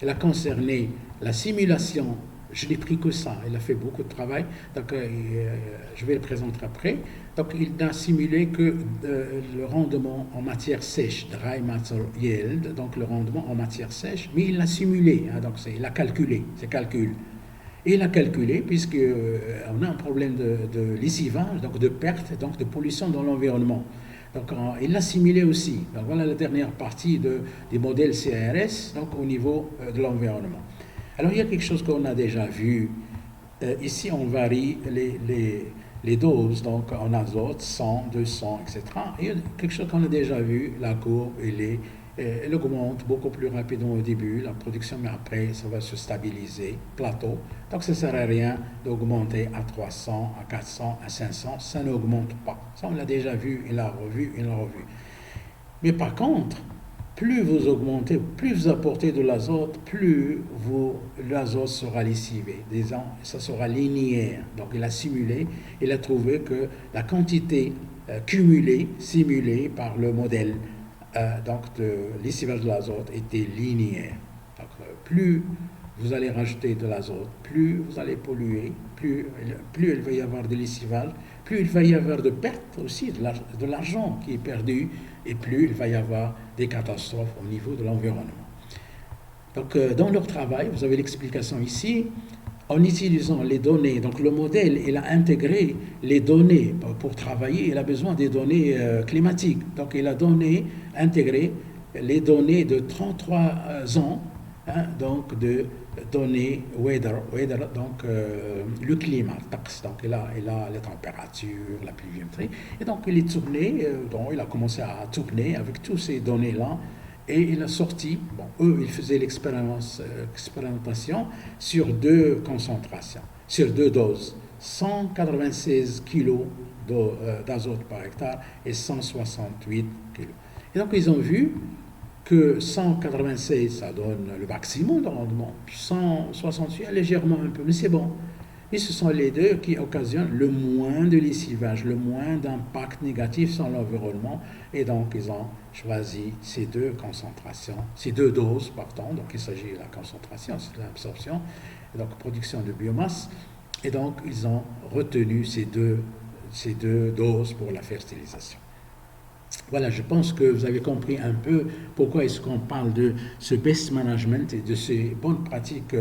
elle a concerné la simulation. Je n'ai pris que ça, il a fait beaucoup de travail, donc je vais le présenter après. Donc il a simulé que le rendement en matière sèche, dry matter yield, donc le rendement en matière sèche, mais il l'a simulé, hein, donc il a calculé, c'est calcul. Et il a calculé, puisqu'on a un problème de lessivage, donc de perte, donc de pollution dans l'environnement. Donc il l'a simulé aussi. Donc voilà la dernière partie des modèles CRS, donc au niveau de l'environnement. Alors, il y a quelque chose qu'on a déjà vu. Ici, on varie les doses, donc en azote, 100, 200, etc. Et il y a quelque chose qu'on a déjà vu, la courbe, elle augmente beaucoup plus rapidement au début, la production, mais après, ça va se stabiliser, plateau. Donc, ça ne sert à rien d'augmenter à 300, à 400, à 500, ça n'augmente pas. Ça, on l'a déjà vu, il l'a revu. Mais par contre, plus vous augmentez, plus vous apportez de l'azote, plus l'azote sera lessivé. Ça sera linéaire. Donc il a simulé, il a trouvé que la quantité cumulée, simulée par le modèle donc de lessivage de l'azote était linéaire. Donc plus vous allez rajouter de l'azote, plus vous allez polluer, plus il va y avoir de lessivage, plus il va y avoir de pertes aussi, de l'argent qui est perdu, et plus il va y avoir des catastrophes au niveau de l'environnement. Donc, dans leur travail, vous avez l'explication ici, en utilisant les données, donc le modèle, il a intégré les données pour travailler, il a besoin des données climatiques. Donc, il a intégré les données de 33 ans, donc de données weather donc le climat, donc il a les températures, la pluviométrie, et donc il est tourné, donc il a commencé à tourner avec toutes ces données-là, et il a sorti, eux ils faisaient l'expérimentation sur 2 concentrations, sur 2 doses, 196 kg d'azote par hectare et 168 kg. Et donc ils ont vu que 196, ça donne le maximum de rendement, puis 168, légèrement un peu, mais c'est bon. Et ce sont les deux qui occasionnent le moins de lessivage, le moins d'impact négatif sur l'environnement. Et donc, ils ont choisi ces 2 concentrations, ces 2 doses, pardon. Donc, il s'agit de la concentration, c'est l'absorption, donc production de biomasse. Et donc, ils ont retenu ces deux doses pour la fertilisation. Voilà, je pense que vous avez compris un peu pourquoi est-ce qu'on parle de ce best management et de ces bonnes pratiques,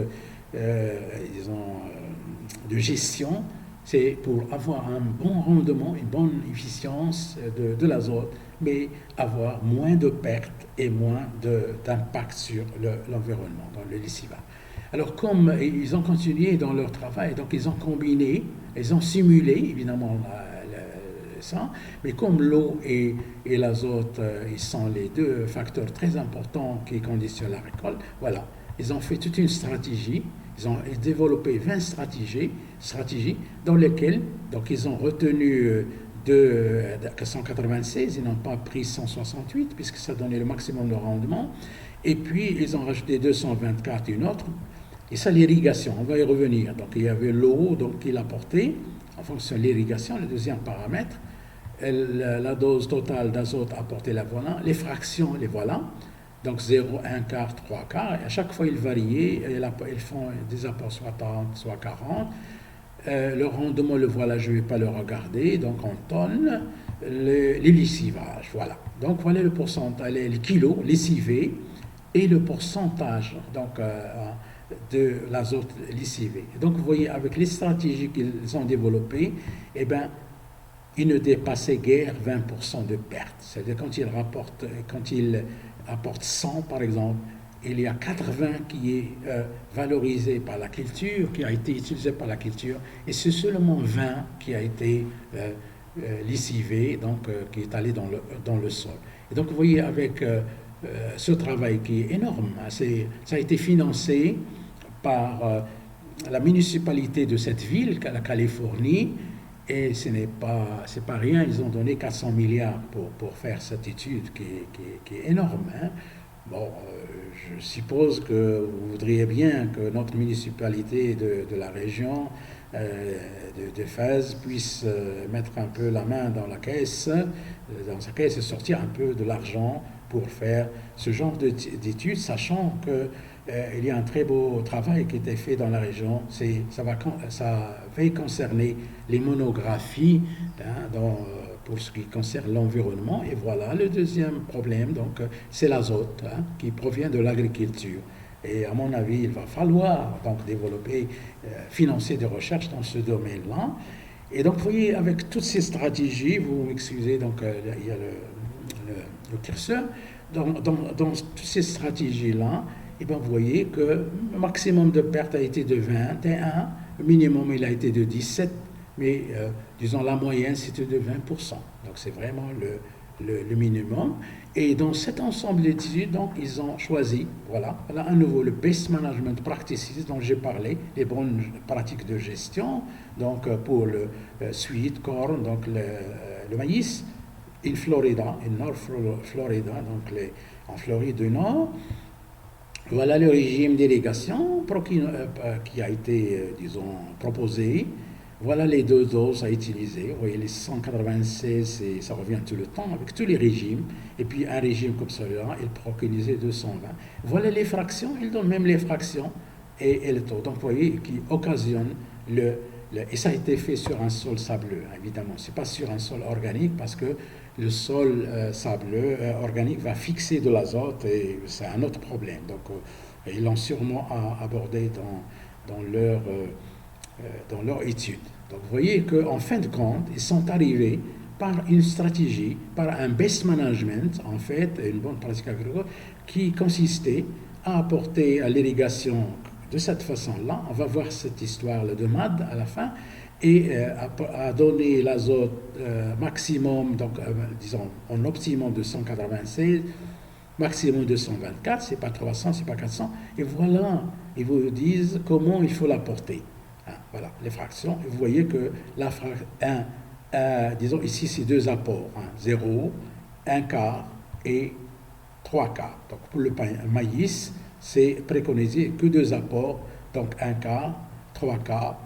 de gestion. C'est pour avoir un bon rendement, une bonne efficience de l'azote, mais avoir moins de pertes et moins d'impact sur l'environnement, dans le lessivage. Alors, comme ils ont continué dans leur travail, donc ils ont combiné, ils ont simulé, évidemment, ça, mais comme l'eau et l'azote, ils sont les 2 facteurs très importants qui conditionnent la récolte, voilà, ils ont fait toute une stratégie, ils ont développé 20 stratégies dans lesquelles, donc ils ont retenu 196, ils n'ont pas pris 168 puisque ça donnait le maximum de rendement, et puis ils ont rajouté 224 une autre, et ça l'irrigation, on va y revenir. Donc il y avait l'eau qu'il apportait en fonction de l'irrigation, le deuxième paramètre, la dose totale d'azote apportée, la voilà, les fractions, les voilà, donc 0, 1 quart, 3 quarts, et à chaque fois ils variaient, ils font des apports soit 30, soit 40, le rendement, le voilà, je ne vais pas le regarder, donc en tonnes, les lessivages, voilà. Donc voilà le pourcentage, les kilos lessivés et le pourcentage donc, de l'azote lessivé. Donc vous voyez, avec les stratégies qu'ils ont développées, eh ben, ils ne dépassaient guère 20% de pertes. C'est-à-dire quand ils apportent 100 par exemple, il y a 80 qui est valorisé par la culture, qui a été utilisé par la culture, et c'est seulement 20 qui a été lessivé, donc qui est allé dans le sol. Et donc vous voyez, avec ce travail qui est énorme, ça a été financé par la municipalité de cette ville, la Californie, et ce n'est pas rien, ils ont donné 400 milliards pour faire cette étude qui est énorme. Hein. Bon, je suppose que vous voudriez bien que notre municipalité de la région de Fès puisse mettre un peu la main dans sa caisse et sortir un peu de l'argent pour faire ce genre d'études, sachant qu'il y a un très beau travail qui a été fait dans la région. Ça va concerner les monographies pour ce qui concerne l'environnement. Et voilà, le deuxième problème, donc, c'est l'azote qui provient de l'agriculture. Et à mon avis, il va falloir donc développer, financer des recherches dans ce domaine-là. Et donc, vous voyez, avec toutes ces stratégies, vous m'excusez, donc il y a le curseur, dans toutes ces stratégies-là, et bien, vous voyez que le maximum de perte a été de 21, le minimum il a été de 17, mais disons la moyenne c'était de 20%. Donc c'est vraiment le minimum. Et dans cet ensemble d'études, donc ils ont choisi, voilà à nouveau le Best Management Practices dont j'ai parlé, les bonnes pratiques de gestion, donc pour le sweet corn, donc le maïs, en Florida, en North Florida, donc en Floride du Nord. Voilà le régime d'irrigation qui a été, disons, proposé. Voilà les 2 doses à utiliser. Vous voyez, les 196, ça revient tout le temps avec tous les régimes. Et puis un régime comme celui-là, il préconisait 220. Voilà les fractions, il donne même les fractions. et le taux. Donc, vous voyez, qui occasionne et ça a été fait sur un sol sableux, évidemment. Ce n'est pas sur un sol organique parce que le sol sableux organique va fixer de l'azote et c'est un autre problème. Donc, ils l'ont sûrement abordé dans leur étude. Donc, vous voyez qu'en fin de compte, ils sont arrivés par une stratégie, par un best management, en fait, une bonne pratique agricole, qui consistait à apporter à l'irrigation de cette façon-là. On va voir cette histoire de MAD à la fin, et à donner l'azote maximum, donc disons en optimum de 196, maximum de 124, c'est pas 300, c'est pas 400, et voilà, ils vous disent comment il faut l'apporter. Voilà, les fractions, et vous voyez que la fraction 1, disons ici c'est deux apports, 0, 1 quart et 3 quarts. Donc pour le maïs, c'est préconisé que deux apports, donc 1 quart, 3 quarts,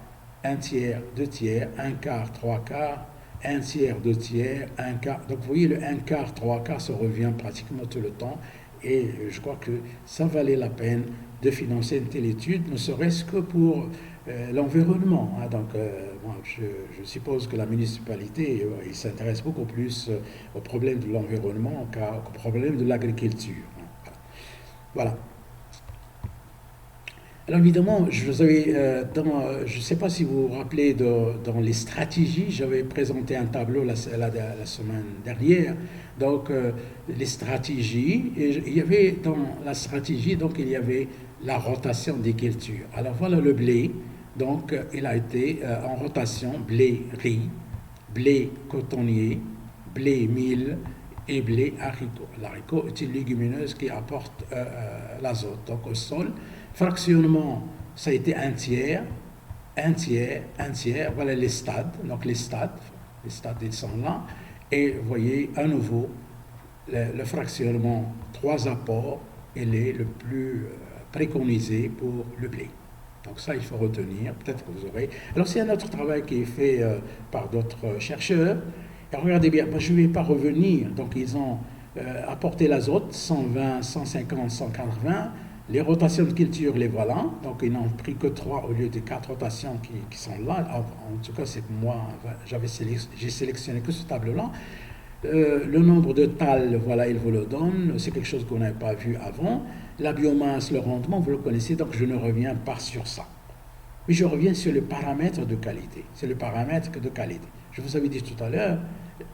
1 tiers, 2 tiers, 1 quart, 3 quarts, 1 tiers, 2 tiers, 1 quart. Donc vous voyez, le 1 quart, 3 quarts, ça revient pratiquement tout le temps. Et je crois que ça valait la peine de financer une telle étude, ne serait-ce que pour l'environnement. Donc, moi, je suppose que la municipalité il s'intéresse beaucoup plus au problème de l'environnement qu'au problème de l'agriculture. Voilà. Alors évidemment, je ne sais pas si vous vous rappelez dans les stratégies, j'avais présenté un tableau la semaine dernière, donc les stratégies, et il y avait dans la stratégie, donc il y avait la rotation des cultures. Alors voilà le blé, donc il a été en rotation blé-riz, blé cotonnier, blé mil et blé haricot. L'haricot est une légumineuse qui apporte l'azote donc au sol. Fractionnement, ça a été un tiers, voilà les stades, donc les stades ils sont là, et vous voyez à nouveau le fractionnement, 3 apports, il est le plus préconisé pour le blé. Donc ça, il faut retenir, peut-être que vous aurez... Alors c'est un autre travail qui est fait par d'autres chercheurs, et regardez bien, je ne vais pas revenir, donc ils ont apporté l'azote, 120, 150, 180, les rotations de culture, les voilà. Donc, ils n'ont pris que 3 au lieu de 4 rotations qui sont là. En tout cas, c'est moi, j'ai sélectionné que ce tableau-là. Le nombre de talles, voilà, il vous le donne. C'est quelque chose qu'on n'avait pas vu avant. La biomasse, le rendement, vous le connaissez, donc je ne reviens pas sur ça. Mais je reviens sur le paramètre de qualité. C'est le paramètre de qualité. Je vous avais dit tout à l'heure,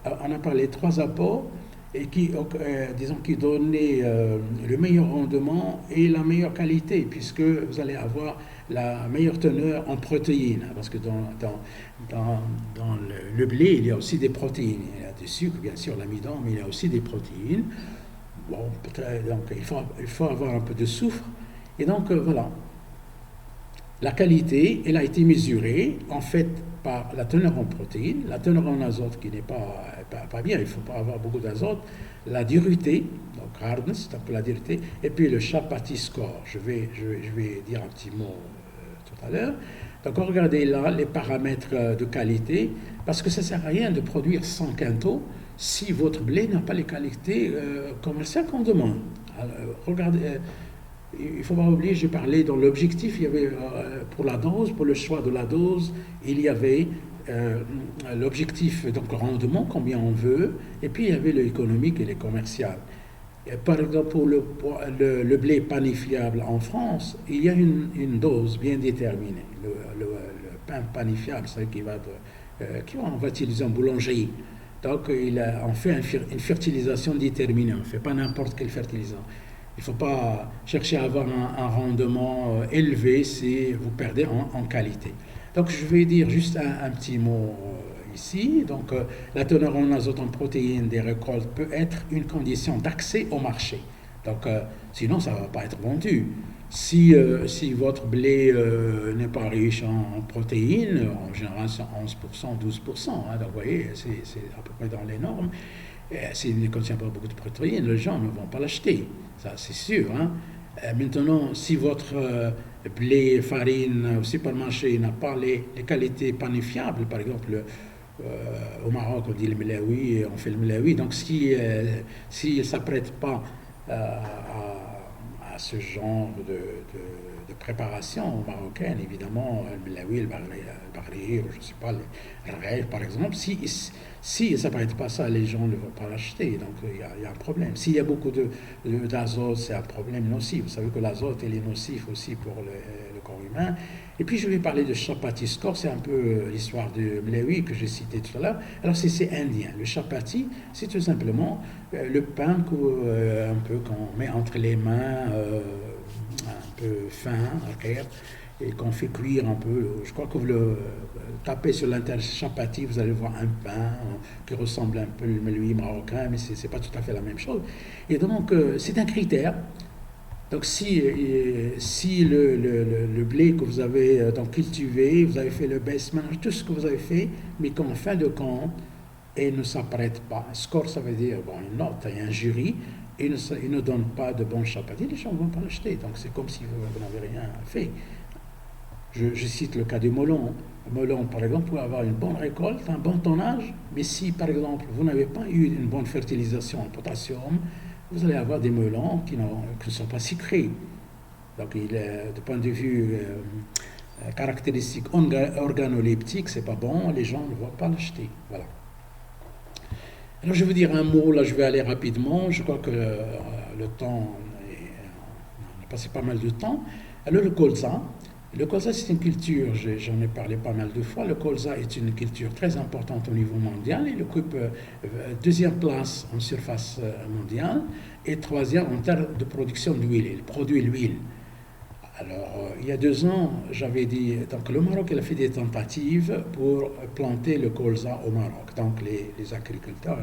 on a parlé de 3 apports, et qui donnait le meilleur rendement et la meilleure qualité, puisque vous allez avoir la meilleure teneur en protéines, parce que dans le blé, il y a aussi des protéines. Il y a du sucre, bien sûr, l'amidon, mais il y a aussi des protéines. Bon, donc il faut avoir un peu de soufre. Et donc, voilà. La qualité, elle a été mesurée, en fait, par la teneur en protéines, la teneur en azote qui n'est pas bien, il ne faut pas avoir beaucoup d'azote, la dureté, donc hardness, donc la dureté, et puis le Chapati score. Je vais dire un petit mot tout à l'heure. Donc regardez là les paramètres de qualité, parce que ça ne sert à rien de produire 100 quintaux si votre blé n'a pas les qualités commerciales qu'on demande. Alors, regardez... il ne faut pas oublier, j'ai parlé dans l'objectif, il y avait pour la dose, pour le choix de la dose, il y avait l'objectif, donc rendement, combien on veut, et puis il y avait l'économique et les commercial. Et par exemple, pour le blé panifiable en France, il y a une dose bien déterminée. Le pain panifiable, c'est qu'on va utiliser en boulangerie. Donc, on fait une fertilisation déterminée, on ne fait pas n'importe quelle fertilisation. Il ne faut pas chercher à avoir un rendement élevé si vous perdez en qualité. Donc, je vais dire juste un petit mot ici. Donc, la teneur en azote en protéines des récoltes peut être une condition d'accès au marché. Donc, sinon, ça ne va pas être vendu. Si votre blé n'est pas riche en protéines, en général, c'est 11%, 12%. Donc, vous voyez, c'est à peu près dans les normes. S'il ne contient pas beaucoup de protéines, les gens ne vont pas l'acheter. Ça, c'est sûr. Maintenant, si votre blé, farine au supermarché n'a pas les qualités panifiables, par exemple, au Maroc, on dit le melaoui, on fait le melaoui. Donc, si il ne s'apprête pas à à ce genre de préparation marocaine, évidemment, le melawi, le baghrir, je ne sais pas, le rêve, par exemple. Si ça ne paraît pas ça, les gens ne vont pas l'acheter, donc il y a un problème. S'il y a beaucoup d'azote, c'est un problème nocif. Vous savez que l'azote, il est nocif aussi pour le corps humain. Et puis je vais parler de chapati score, c'est un peu l'histoire de melawi que j'ai cité tout à l'heure. Alors c'est indien. Le chapati, c'est tout simplement le pain un peu qu'on met entre les mains, un peu fin, et qu'on fait cuire un peu. Je crois que vous le tapez sur l'internet chapati, vous allez voir un pain qui ressemble un peu au melawi marocain, mais c'est pas tout à fait la même chose. Et donc c'est un critère. Donc si le blé que vous avez donc cultivé, vous avez fait le best manage, tout ce que vous avez fait, mais qu'en fin de compte, il ne s'apprête pas. Score, ça veut dire, bon, une note, il y a un jury, il ne donne pas de bon chapati, les gens ne vont pas l'acheter. Donc c'est comme si vous n'avez rien fait. Je cite le cas du melon. Le melon, par exemple, peut avoir une bonne récolte, un bon tonnage, mais si, par exemple, vous n'avez pas eu une bonne fertilisation en potassium, vous allez avoir des melons qui ne sont pas sucrés. Donc, du point de vue caractéristique organoleptique, c'est pas bon, les gens ne vont pas l'acheter. Voilà. Alors, je vais vous dire un mot, là, je vais aller rapidement. Je crois que le temps, on a passé pas mal de temps. Alors, le colza. Le colza, c'est une culture, j'en ai parlé pas mal de fois. Le colza est une culture très importante au niveau mondial. Il occupe deuxième place en surface mondiale et troisième en termes de production d'huile. Il produit l'huile. Alors, il y a 2 ans, j'avais dit, donc le Maroc, il a fait des tentatives pour planter le colza au Maroc. Donc, les agriculteurs,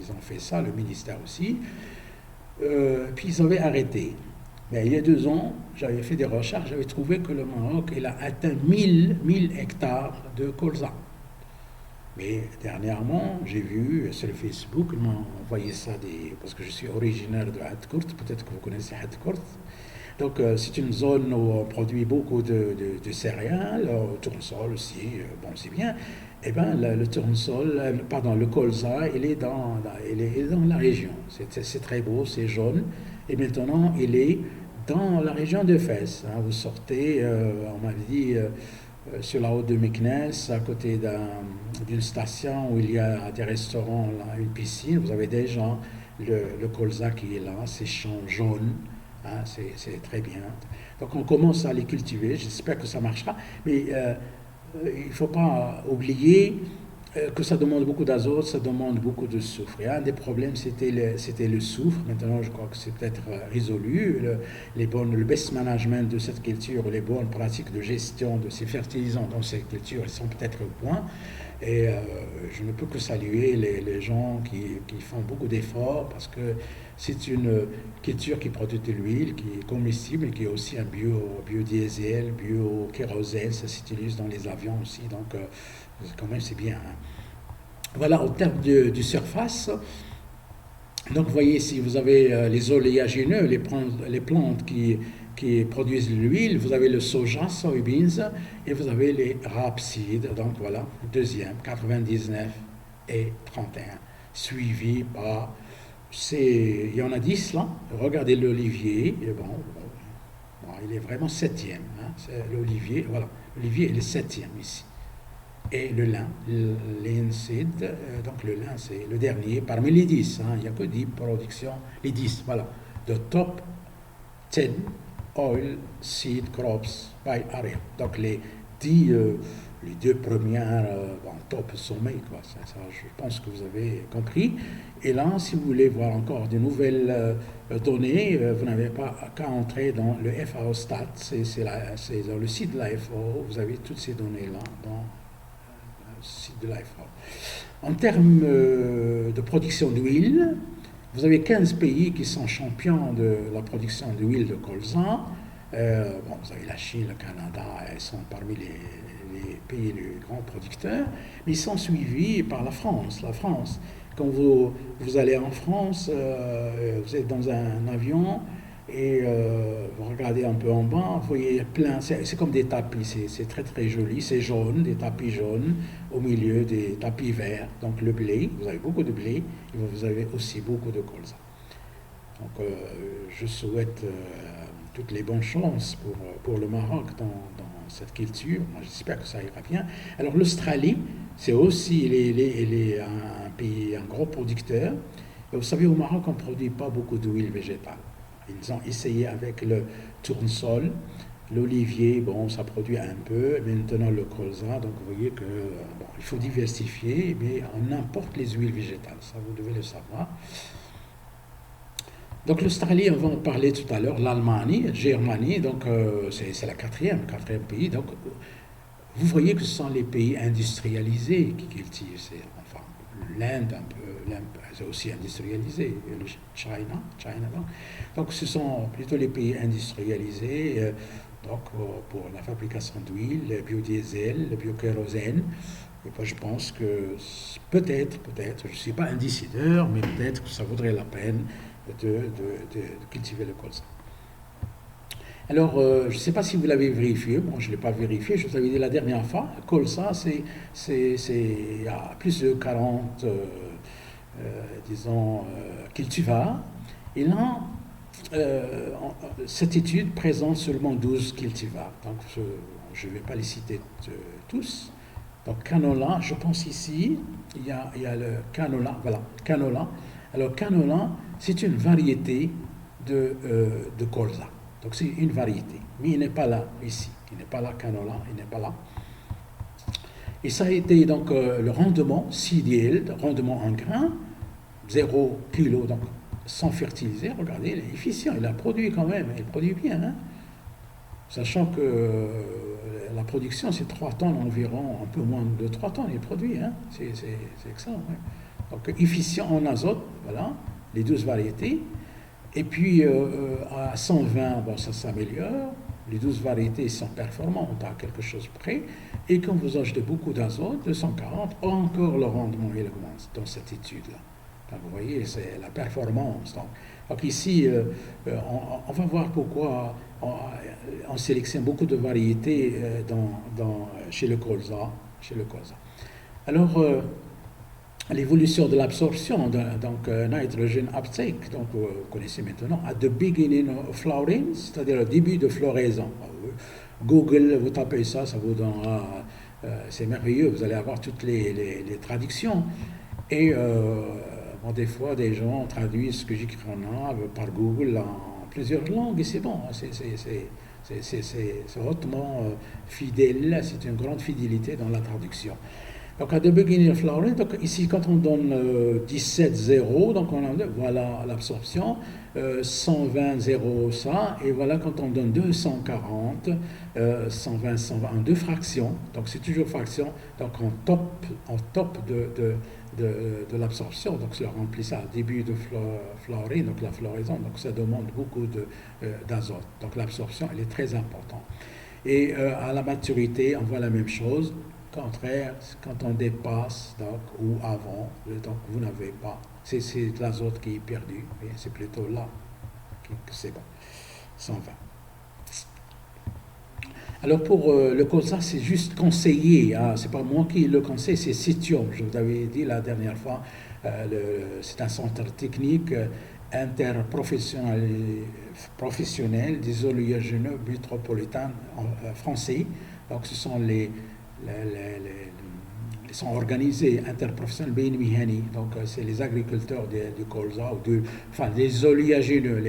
ils ont fait ça, le ministère aussi. Puis, ils avaient arrêté. Mais il y a 2 ans, j'avais fait des recherches, j'avais trouvé que le Maroc, il a atteint 1000 hectares de colza. Mais dernièrement, j'ai vu sur Facebook, ils m'ont envoyé ça, parce que je suis originaire de Hadkourt, peut-être que vous connaissez Hadkourt. Donc c'est une zone où on produit beaucoup de céréales, tournesol aussi, bon c'est bien. Eh bien le tournesol, pardon, le colza, il est dans la région. C'est très beau, c'est jaune. Et maintenant, il est dans la région de Fès. Hein. Vous sortez, on m'avait dit, sur la route de Meknès, à côté d'une station où il y a des restaurants, là, une piscine. Vous avez déjà le colza qui est là, ces champs jaunes. Hein, c'est très bien. Donc on commence à les cultiver. J'espère que ça marchera. Mais il ne faut pas oublier que ça demande beaucoup d'azote, ça demande beaucoup de soufre. Et un des problèmes, c'était le soufre. Maintenant, je crois que c'est peut-être résolu. Le best management de cette culture, les bonnes pratiques de gestion de ces fertilisants dans cette culture, ils sont peut-être au point. Et je ne peux que saluer les gens qui font beaucoup d'efforts parce que c'est une culture qui produit de l'huile, qui est comestible et qui est aussi un biodiesel, bio-kérosène. Ça s'utilise dans les avions aussi. Donc, quand même, c'est bien. Hein. Voilà, en termes de surface, donc vous voyez, si vous avez les oléagineux, les plantes qui produisent l'huile, vous avez le soja, soybeans, et vous avez les rapeseed, donc voilà, deuxième, 99 et 31, suivi par, il y en a 10 là, regardez l'olivier, et bon, il est vraiment septième, hein, c'est l'olivier, voilà, l'olivier est le septième ici. Et le lin, linseed, donc le lin c'est le dernier parmi les 10, hein, il n'y a que 10 productions, les 10, voilà, the top 10 oil seed crops by area. Donc les 2 premières en top sommet, quoi. Ça, je pense que vous avez compris. Et là, si vous voulez voir encore de nouvelles données, vous n'avez pas qu'à entrer dans le FAO Stat, c'est dans le site de la FAO, vous avez toutes ces données-là dans le site de la FAO. En termes de production d'huile, vous avez 15 pays qui sont champions de la production d'huile de colza. Vous avez la Chine, le Canada, ils sont parmi les pays les grands producteurs, mais ils sont suivis par la France. La France, quand vous allez en France, vous êtes dans un avion et vous regardez un peu en bas, vous voyez plein, c'est comme des tapis, c'est très très joli, c'est jaune, des tapis jaunes, au milieu des tapis verts, donc le blé, vous avez beaucoup de blé, et vous avez aussi beaucoup de colza. Donc, je souhaite toutes les bonnes chances pour le Maroc dans cette culture. Moi, j'espère que ça ira bien. Alors, l'Australie, c'est aussi un pays, un gros producteur. Et vous savez, au Maroc, on ne produit pas beaucoup d'huile végétale. Ils ont essayé avec le tournesol, l'olivier, bon, ça produit un peu. Maintenant, le colza, donc vous voyez que bon, il faut diversifier, mais on importe les huiles végétales. Ça, vous devez le savoir. Donc l'Australie, on va en parler tout à l'heure, l'Allemagne, Germanie, donc c'est la quatrième pays. Donc vous voyez que ce sont les pays industrialisés qui cultivent. Enfin, l'Inde un peu, c'est aussi industrialisé, le China donc ce sont plutôt les pays industrialisés. Donc pour la fabrication d'huile, le biodiesel, le biokérosène. Et moi, je pense que peut-être, je ne suis pas un décideur, mais peut-être que ça vaudrait la peine de cultiver le colza. Alors, je ne sais pas si vous l'avez vérifié, moi je ne l'ai pas vérifié, je vous avais dit la dernière fois, colza, il y a plus de 40, cultivars, et là, cette étude présente seulement 12 cultivars, donc je ne vais pas les citer tous. Donc canola, je pense ici, il y a le canola, voilà, canola. Alors canola, c'est une variété de colza. Donc c'est une variété, mais il n'est pas là ici. Il n'est pas là, canola, il n'est pas là. Et ça a été donc le rendement CDL, rendement en grains, 0 kg, donc sans fertiliser. Regardez, il est efficient, il a produit quand même, il produit bien. Hein? Sachant que la production, c'est 3 tonnes environ, un peu moins de 3 tonnes, il produit. Hein? C'est excellent. Ouais. Donc efficient en azote, voilà, les 12 variétés. Et puis à 120, bon, ça s'améliore. Les 12 variétés sont performantes à quelque chose près. Et quand vous ajoutez beaucoup d'azote, 240, encore le rendement il augmente dans cette étude-là. Donc, vous voyez, c'est la performance. Donc ici, on va voir pourquoi on sélectionne beaucoup de variétés chez le colza. Alors, l'évolution de l'absorption, donc nitrogen uptake, donc vous connaissez maintenant, at the beginning of flowering, c'est-à-dire au début de floraison. Google, vous tapez ça vous donnera, c'est merveilleux, vous allez avoir toutes les traductions. Et des fois, des gens traduisent ce que j'écris par Google en plusieurs langues, et c'est bon, c'est hautement fidèle, c'est une grande fidélité dans la traduction. Donc, à the beginning of flowering, donc ici, quand on donne 17,0, donc voilà l'absorption, 120,0 ça, et voilà quand on donne 240, 120, 120, en deux fractions, donc c'est toujours fraction, donc en top de l'absorption, donc c'est le remplissage, début de flowering, donc la floraison, donc ça demande beaucoup d'azote, donc l'absorption, elle est très importante. Et à la maturité, on voit la même chose. Contraire, quand on dépasse donc, ou avant, donc vous n'avez pas, c'est l'azote qui est perdu, mais c'est plutôt là que c'est bon, 120. Alors pour le colza, c'est juste conseillé, hein, c'est pas moi qui le conseille, c'est Citium, je vous avais dit la dernière fois, c'est un centre technique interprofessionnel des oléagineux métropolitains français, donc ce sont ils sont organisés interprofessionnels Bein Mihani, donc c'est les agriculteurs du colza, enfin les oléagineux,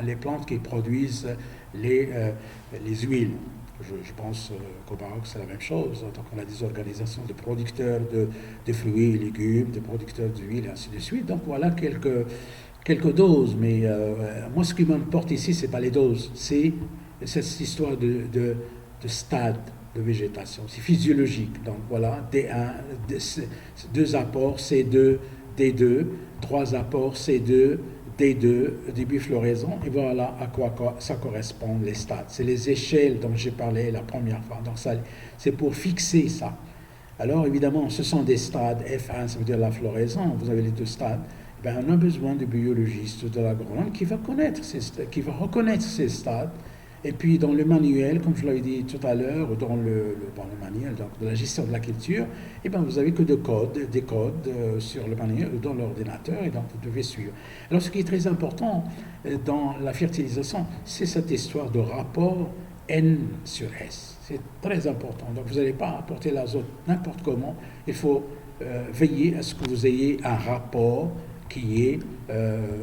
les plantes qui produisent les huiles. Je pense qu'au Maroc c'est la même chose, donc on a des organisations de producteurs de fruits et légumes, de producteurs d'huile et ainsi de suite, donc voilà quelques doses, mais moi ce qui m'importe ici c'est pas les doses, c'est cette histoire de stade de végétation, c'est physiologique. Donc voilà, D1, 2 apports, C2, D2, 3 apports, C2, D2, début floraison, et voilà à quoi ça correspond les stades. C'est les échelles dont j'ai parlé la première fois. Donc ça, c'est pour fixer ça. Alors évidemment, ce sont des stades. F1, ça veut dire la floraison, vous avez les 2 stades. Ben, on a besoin de biologistes, de l'agronome qui va reconnaître ces stades Et puis dans le manuel, comme je l'avais dit tout à l'heure, dans dans le manuel donc, de la gestion de la culture, eh ben, vous avez que des codes sur le manuel ou dans l'ordinateur, et donc vous devez suivre. Alors ce qui est très important dans la fertilisation, c'est cette histoire de rapport N sur S. C'est très important. Donc vous n'allez pas apporter l'azote n'importe comment. Il faut veiller à ce que vous ayez un rapport qui est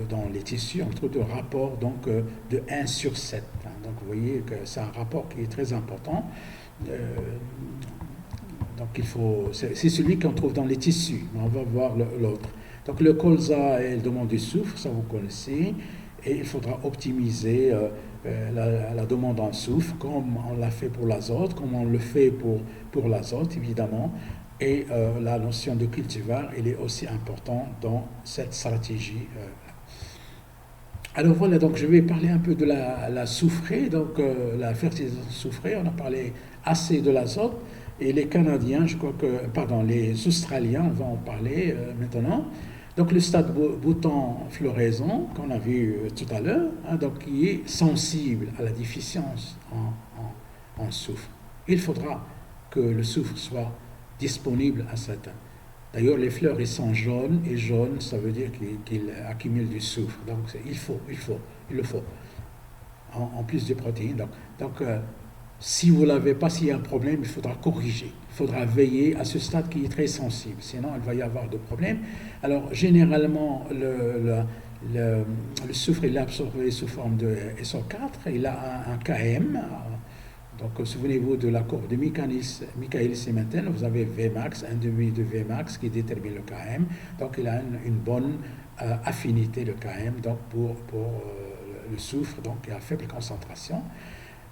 dans les tissus, entre autres, rapport donc, de 1 sur 7. Hein. Donc vous voyez que c'est un rapport qui est très important. Donc c'est celui qu'on trouve dans les tissus. On va voir l'autre. Donc le colza et le demande du soufre, ça vous connaissez. Et il faudra optimiser la demande en soufre, comme on l'a fait pour l'azote, comme on le fait pour l'azote, évidemment. Et la notion de cultivar, elle est aussi importante dans cette stratégie. Alors voilà, donc je vais parler un peu de la soufrée, donc la fertilisation soufrée. On a parlé assez de l'azote, et les Canadiens, les Australiens vont en parler maintenant. Donc le stade bouton-floraison, qu'on a vu tout à l'heure, hein, donc qui est sensible à la déficience en soufre. Il faudra que le soufre soit disponible à certains. D'ailleurs, les fleurs, ils sont jaunes, et jaune, ça veut dire qu'ils accumulent du soufre. Donc, il le faut, en plus de protéines. Donc si vous ne l'avez pas, s'il y a un problème, il faudra corriger. Il faudra veiller à ce stade qui est très sensible. Sinon, il va y avoir de problèmes. Alors, généralement, le soufre, il est absorbé sous forme de SO4. Il a un KM. Donc, souvenez-vous de la courbe de Michaelis-Menten. Vous avez Vmax, un demi de Vmax qui détermine le KM. Donc, il a une bonne affinité, le KM, donc pour le soufre, donc à faible concentration.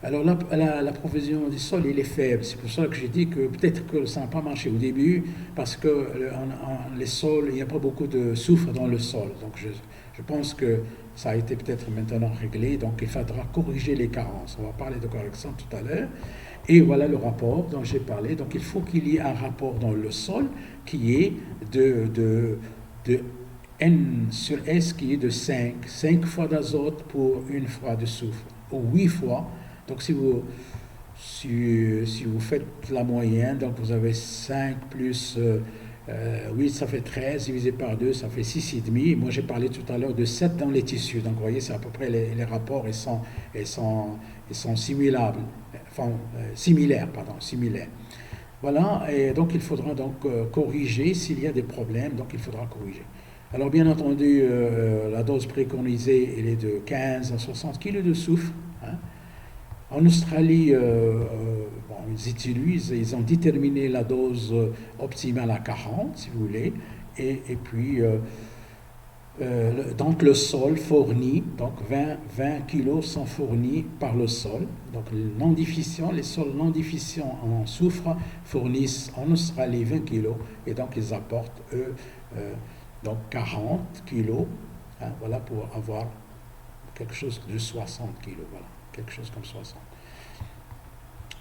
Alors, la provision du sol, il est faible. C'est pour ça que j'ai dit que peut-être que ça n'a pas marché au début, parce que les sols, il n'y a pas beaucoup de soufre dans le sol. Donc, je pense que ça a été peut-être maintenant réglé, donc il faudra corriger les carences. On va parler de correction tout à l'heure. Et voilà le rapport dont j'ai parlé. Donc il faut qu'il y ait un rapport dans le sol qui est de N sur S qui est de 5. 5 fois d'azote pour une fois de soufre, ou 8 fois. Donc si vous faites la moyenne, donc vous avez 5 plus 8, ça fait 13, divisé par 2, ça fait 6,5. Moi, j'ai parlé tout à l'heure de 7 dans les tissus. Donc, vous voyez, c'est à peu près les rapports, ils sont similaires. Voilà, et donc il faudra donc corriger s'il y a des problèmes, donc il faudra corriger. Alors, bien entendu, la dose préconisée, elle est de 15 à 60 kg de soufre. Hein. En Australie, ils ont déterminé la dose optimale à 40, si vous voulez, et puis donc le sol fournit, donc 20 kg sont fournis par le sol. Donc les sols non déficients en soufre fournissent en Australie 20 kg, et donc ils apportent eux donc 40 kg, hein, voilà, pour avoir quelque chose de 60 kg, voilà. Quelque chose comme 60.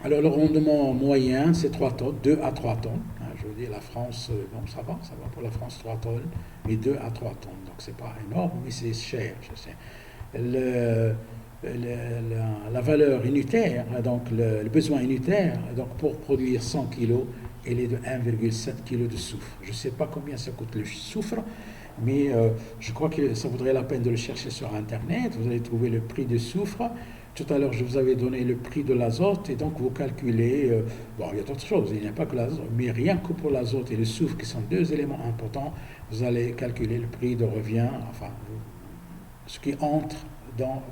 Alors le rendement moyen, c'est 3 tonnes, 2 à 3 tonnes. Hein, je veux dire, la France, bon, ça va pour la France, 3 tonnes, mais 2 à 3 tonnes. Donc c'est pas énorme, mais c'est cher, je sais. La valeur unitaire, donc le besoin unitaire, donc pour produire 100 kg, il est de 1,7 kg de soufre. Je ne sais pas combien ça coûte le soufre, mais je crois que ça vaudrait la peine de le chercher sur Internet. Vous allez trouver le prix du soufre. Tout à l'heure, je vous avais donné le prix de l'azote, et donc vous calculez, bon, il y a d'autres choses, il n'y a pas que l'azote, mais rien que pour l'azote et le soufre, qui sont deux éléments importants, vous allez calculer le prix de revient, enfin, ce qui entre dans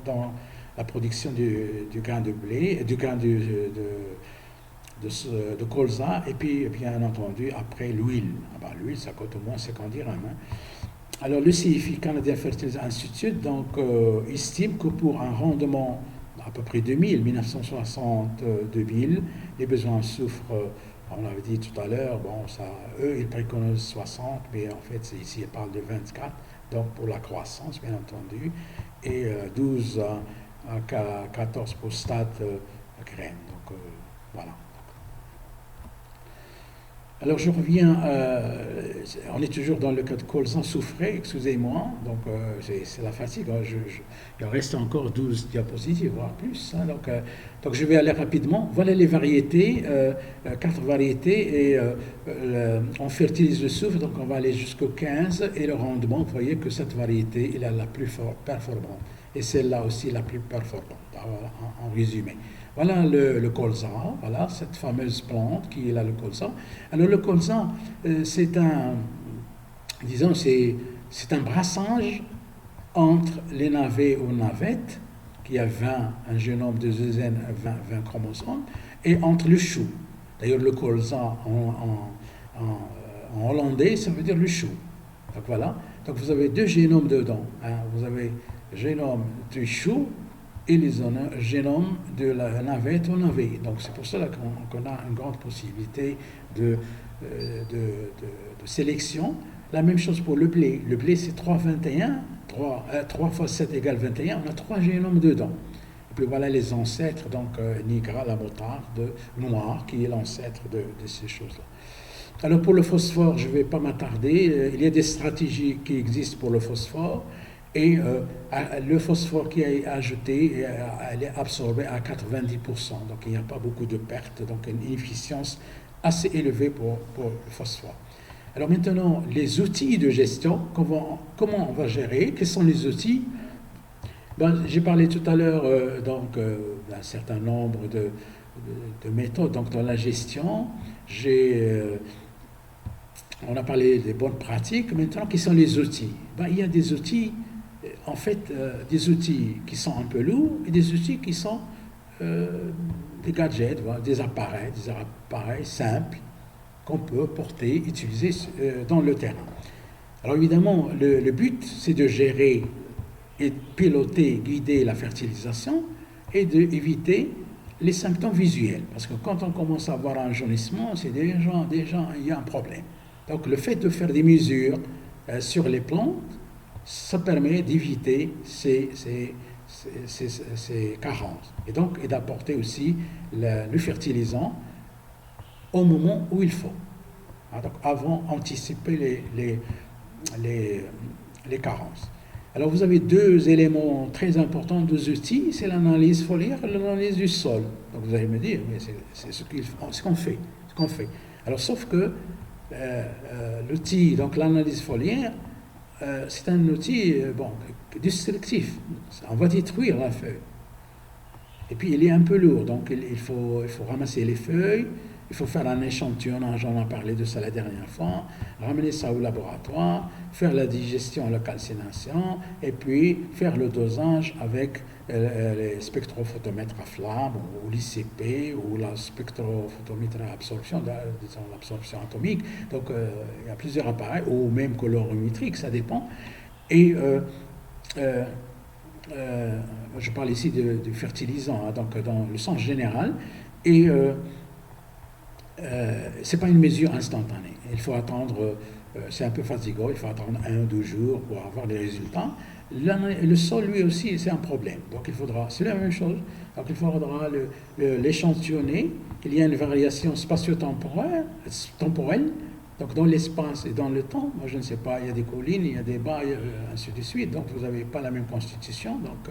la production du grain de blé, du grain de colza, et puis, bien entendu, après l'huile. L'huile, ça coûte au moins 50 dirhams. Hein. Alors, le CIFI, Canadian Fertilizer Institute, donc, estime que pour un rendement à peu près 1960-2000, les besoins en soufre, on l'avait dit tout à l'heure, bon, eux, ils préconisent 60, mais en fait, ici, ils parlent de 24, donc pour la croissance, bien entendu, et 12 à 14 pour stade graine. Donc, voilà. Alors je reviens, on est toujours dans le cas de colzan soufré, excusez-moi, donc c'est la fatigue, hein, il reste encore 12 diapositives, voire plus, hein, donc je vais aller rapidement. Voilà les variétés, 4 variétés, et on fertilise le soufre, donc on va aller jusqu'au 15, et le rendement, vous voyez que cette variété est la plus performante, et celle-là aussi la plus performante, en résumé. Voilà le colza, voilà cette fameuse plante qui est là, le colza. Alors le colza, c'est disons, c'est un brassage entre les navets ou navettes, qui a 20, un génome de zézène, 20 chromosomes, et entre le chou. D'ailleurs, le colza en hollandais, ça veut dire le chou. Donc voilà. Donc vous avez 2 génomes dedans, hein. Vous avez le génome du chou et les génomes de la navette au navet. Donc c'est pour cela qu'on a une grande possibilité de sélection. La même chose pour le blé. Le blé, c'est 3,21. 3 fois 7 égale 21. On a 3 génomes dedans. Et puis voilà les ancêtres, donc Nigra, la moutarde noire, qui est l'ancêtre de ces choses-là. Alors pour le phosphore, je ne vais pas m'attarder. Il y a des stratégies qui existent pour le phosphore. Et le phosphore qui est ajouté, elle est absorbée à 90%. Donc il n'y a pas beaucoup de pertes, donc une efficience assez élevée pour le phosphore. Alors maintenant, les outils de gestion, comment on va gérer? Quels sont les outils? J'ai parlé tout à l'heure d'un certain nombre de méthodes donc, dans la gestion. On a parlé des bonnes pratiques. Maintenant, quels sont les outils? Il y a des outils, en fait, des outils qui sont un peu lourds et des outils qui sont des gadgets, des appareils simples qu'on peut porter, utiliser dans le terrain. Alors évidemment, le but, c'est de gérer et piloter, guider la fertilisation et d'éviter les symptômes visuels. Parce que quand on commence à avoir un jaunissement, c'est déjà il y a un problème. Donc le fait de faire des mesures sur les plantes, ça permet d'éviter ces carences. Et d'apporter aussi le fertilisant au moment où il faut. Donc avant, anticiper les carences. Alors vous avez 2 éléments très importants, 2 outils, c'est l'analyse foliaire et l'analyse du sol. Donc vous allez me dire, mais c'est ce qu'on fait. Alors sauf que l'outil, donc l'analyse foliaire, c'est un outil destructif. On va détruire la feuille. Et puis il est un peu lourd, donc il faut ramasser les feuilles, il faut faire un échantillonnage, on a parlé de ça la dernière fois, ramener ça au laboratoire, faire la digestion, la calcination, et puis faire le dosage avec les spectrophotomètres à flamme, ou l'ICP, ou la spectrophotomètre à absorption, disons l'absorption atomique. Donc il y a plusieurs appareils, ou même colorimétrique, ça dépend. Et je parle ici du fertilisant, hein, donc dans le sens général, et c'est pas une mesure instantanée. Il faut attendre, c'est un peu fatigant, il faut attendre 1 ou 2 jours pour avoir les résultats. Le sol, lui aussi, c'est un problème. Donc c'est la même chose. Donc il faudra l'échantillonner. Il y a une variation spatio-temporelle, donc dans l'espace et dans le temps. Moi, je ne sais pas, il y a des collines, il y a des bas, ainsi de suite. Donc vous n'avez pas la même constitution. Donc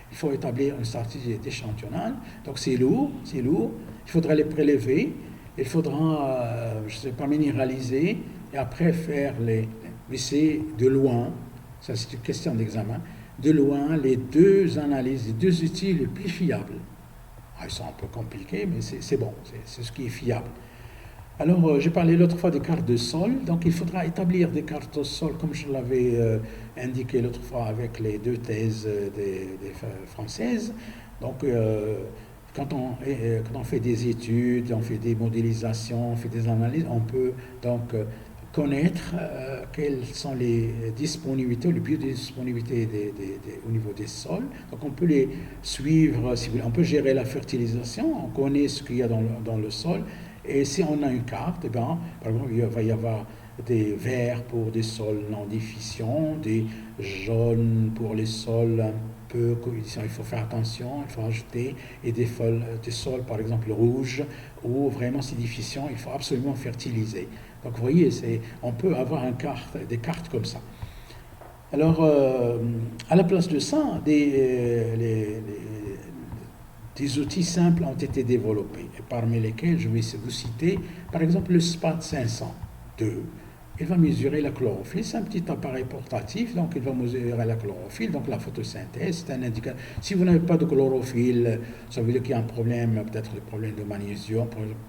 il faut établir une stratégie d'échantillonnage. Donc c'est lourd. Il faudra les prélever. Il faudra, je ne sais pas, minéraliser et après faire mais c'est de loin, ça c'est une question d'examen, de loin les 2 analyses, les 2 outils les plus fiables. Ils sont un peu compliqués, mais c'est bon, c'est ce qui est fiable. Alors, j'ai parlé l'autre fois des cartes de sol, donc il faudra établir des cartes de sol, comme je l'avais indiqué l'autre fois avec les 2 thèses des françaises. Donc, quand on fait des études, on fait des modélisations, on fait des analyses, on peut donc connaître quelles sont les disponibilités, les biodisponibilités au niveau des sols. Donc on peut les suivre, on peut gérer la fertilisation, on connaît ce qu'il y a dans le sol. Et si on a une carte, par exemple, il va y avoir des verts pour des sols non déficients, des jaunes pour les sols peu, il faut faire attention, il faut ajouter et des sols par exemple rouges, où vraiment c'est difficile, il faut absolument fertiliser. Donc vous voyez, on peut avoir des cartes comme ça. Alors, à la place de ça, des outils simples ont été développés, et parmi lesquels je vais vous citer, par exemple, le SPAD 502. Il va mesurer la chlorophylle, c'est un petit appareil portatif, donc il va mesurer la chlorophylle, donc la photosynthèse, c'est un indicateur. Si vous n'avez pas de chlorophylle, ça veut dire qu'il y a un problème, peut-être des problèmes de magnésium,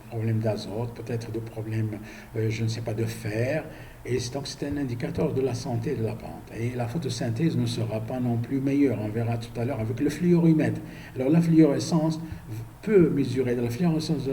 problème d'azote, peut-être des problèmes, je ne sais pas, de fer. Et donc c'est un indicateur de la santé de la plante. Et la photosynthèse ne sera pas non plus meilleure, on verra tout à l'heure avec le fluoromètre. Alors la fluorescence peut mesurer, la fluorescence de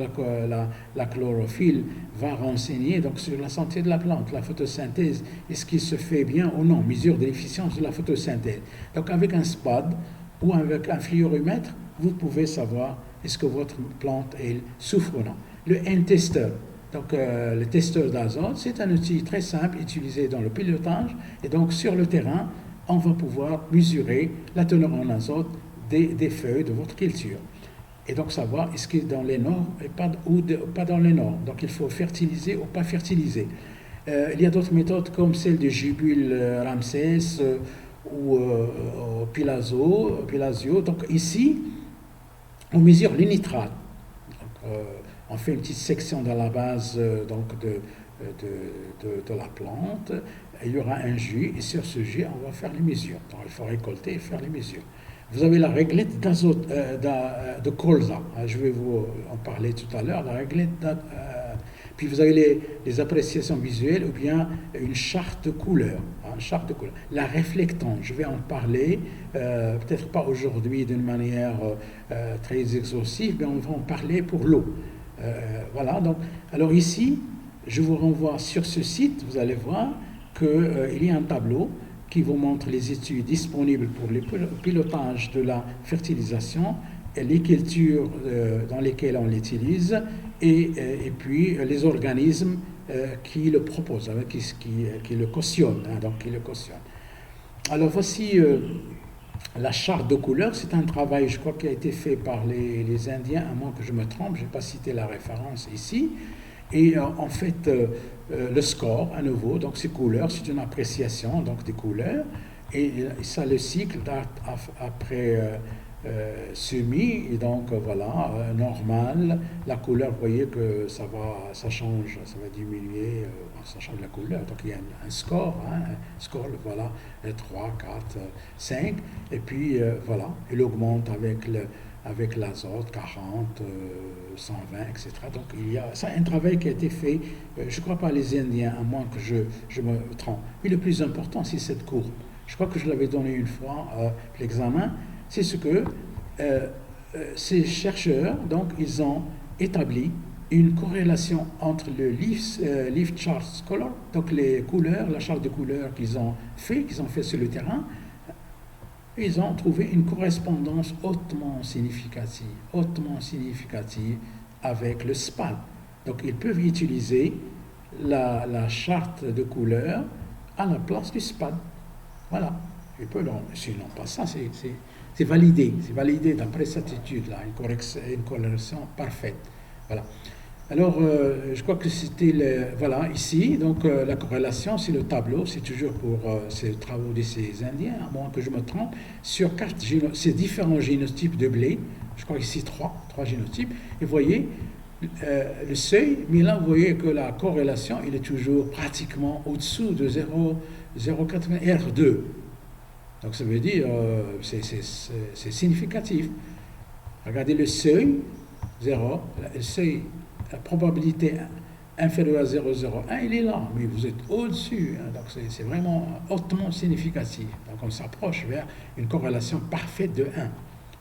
la chlorophylle va renseigner donc sur la santé de la plante. La photosynthèse, est-ce qu'il se fait bien ou non, mesure de l'efficience de la photosynthèse. Donc avec un SPAD ou avec un fluoromètre, vous pouvez savoir est-ce que votre plante elle souffre ou non. Le N-testeur. Donc, le testeur d'azote, c'est un outil très simple utilisé dans le pilotage. Et donc, sur le terrain, on va pouvoir mesurer la teneur en azote des feuilles de votre culture. Et donc, savoir est-ce qu'il est dans les normes ou pas dans les normes. Donc, il faut fertiliser ou pas fertiliser. Il y a d'autres méthodes comme celle de Jubul Ramsès ou Pilasio. Donc, ici, on mesure les nitrates. Donc, on fait une petite section dans la base donc de la plante. Il y aura un jus et sur ce jus, on va faire les mesures. Donc, il faut récolter et faire les mesures. Vous avez la réglette d'azote, de colza. Je vais vous en parler tout à l'heure. La réglette puis vous avez les appréciations visuelles ou bien une charte de couleur. La réflectante, je vais en parler, peut-être pas aujourd'hui d'une manière très exhaustive, mais on va en parler pour l'eau. Voilà, donc, alors ici, je vous renvoie sur ce site, vous allez voir qu'il y a un tableau qui vous montre les études disponibles pour le pilotage de la fertilisation, et les cultures dans lesquelles on l'utilise, et puis les organismes qui le proposent, qui le cautionnent. Alors voici la charte de couleur, c'est un travail, je crois, qui a été fait par les Indiens, à moins que je me trompe, je n'ai pas cité la référence ici. Et en fait, le score, à nouveau, donc ces couleurs, c'est une appréciation donc, des couleurs. Et ça, le cycle date après semis, et donc voilà, normal. La couleur, vous voyez que ça change, ça va diminuer, ça change la couleur. Donc il y a un score, voilà, 3, 4, 5. Et puis voilà, il augmente avec l'azote, 40, 120, etc. Donc il y a ça, un travail qui a été fait, je ne crois pas les Indiens, à moins que je me trompe. Mais le plus important, c'est cette courbe. Je crois que je l'avais donné une fois l'examen. C'est ce que ces chercheurs, donc, ils ont établi une corrélation entre le leaf chart color, donc les couleurs, la charte de couleurs qu'ils ont fait sur le terrain. Ils ont trouvé une correspondance hautement significative avec le SPAD. Donc, ils peuvent utiliser la charte de couleurs à la place du SPAD. Voilà. Ils peuvent, sinon pas ça, c'est validé d'après cette étude-là, une corrélation parfaite. Voilà. Alors, je crois que c'était, voilà, ici, donc la corrélation, c'est le tableau, c'est toujours pour ces travaux de ces Indiens, à moins que je me trompe, sur ces différents génotypes de blé, je crois ici trois génotypes, et vous voyez le seuil, mais là, vous voyez que la corrélation, il est toujours pratiquement au-dessous de 0,80 R2. Donc, ça veut dire, c'est significatif. Regardez le seuil, 0, le seuil, la probabilité inférieure à 0,01, il est là, mais vous êtes au-dessus. Donc, c'est vraiment hautement significatif. Donc, on s'approche vers une corrélation parfaite de 1.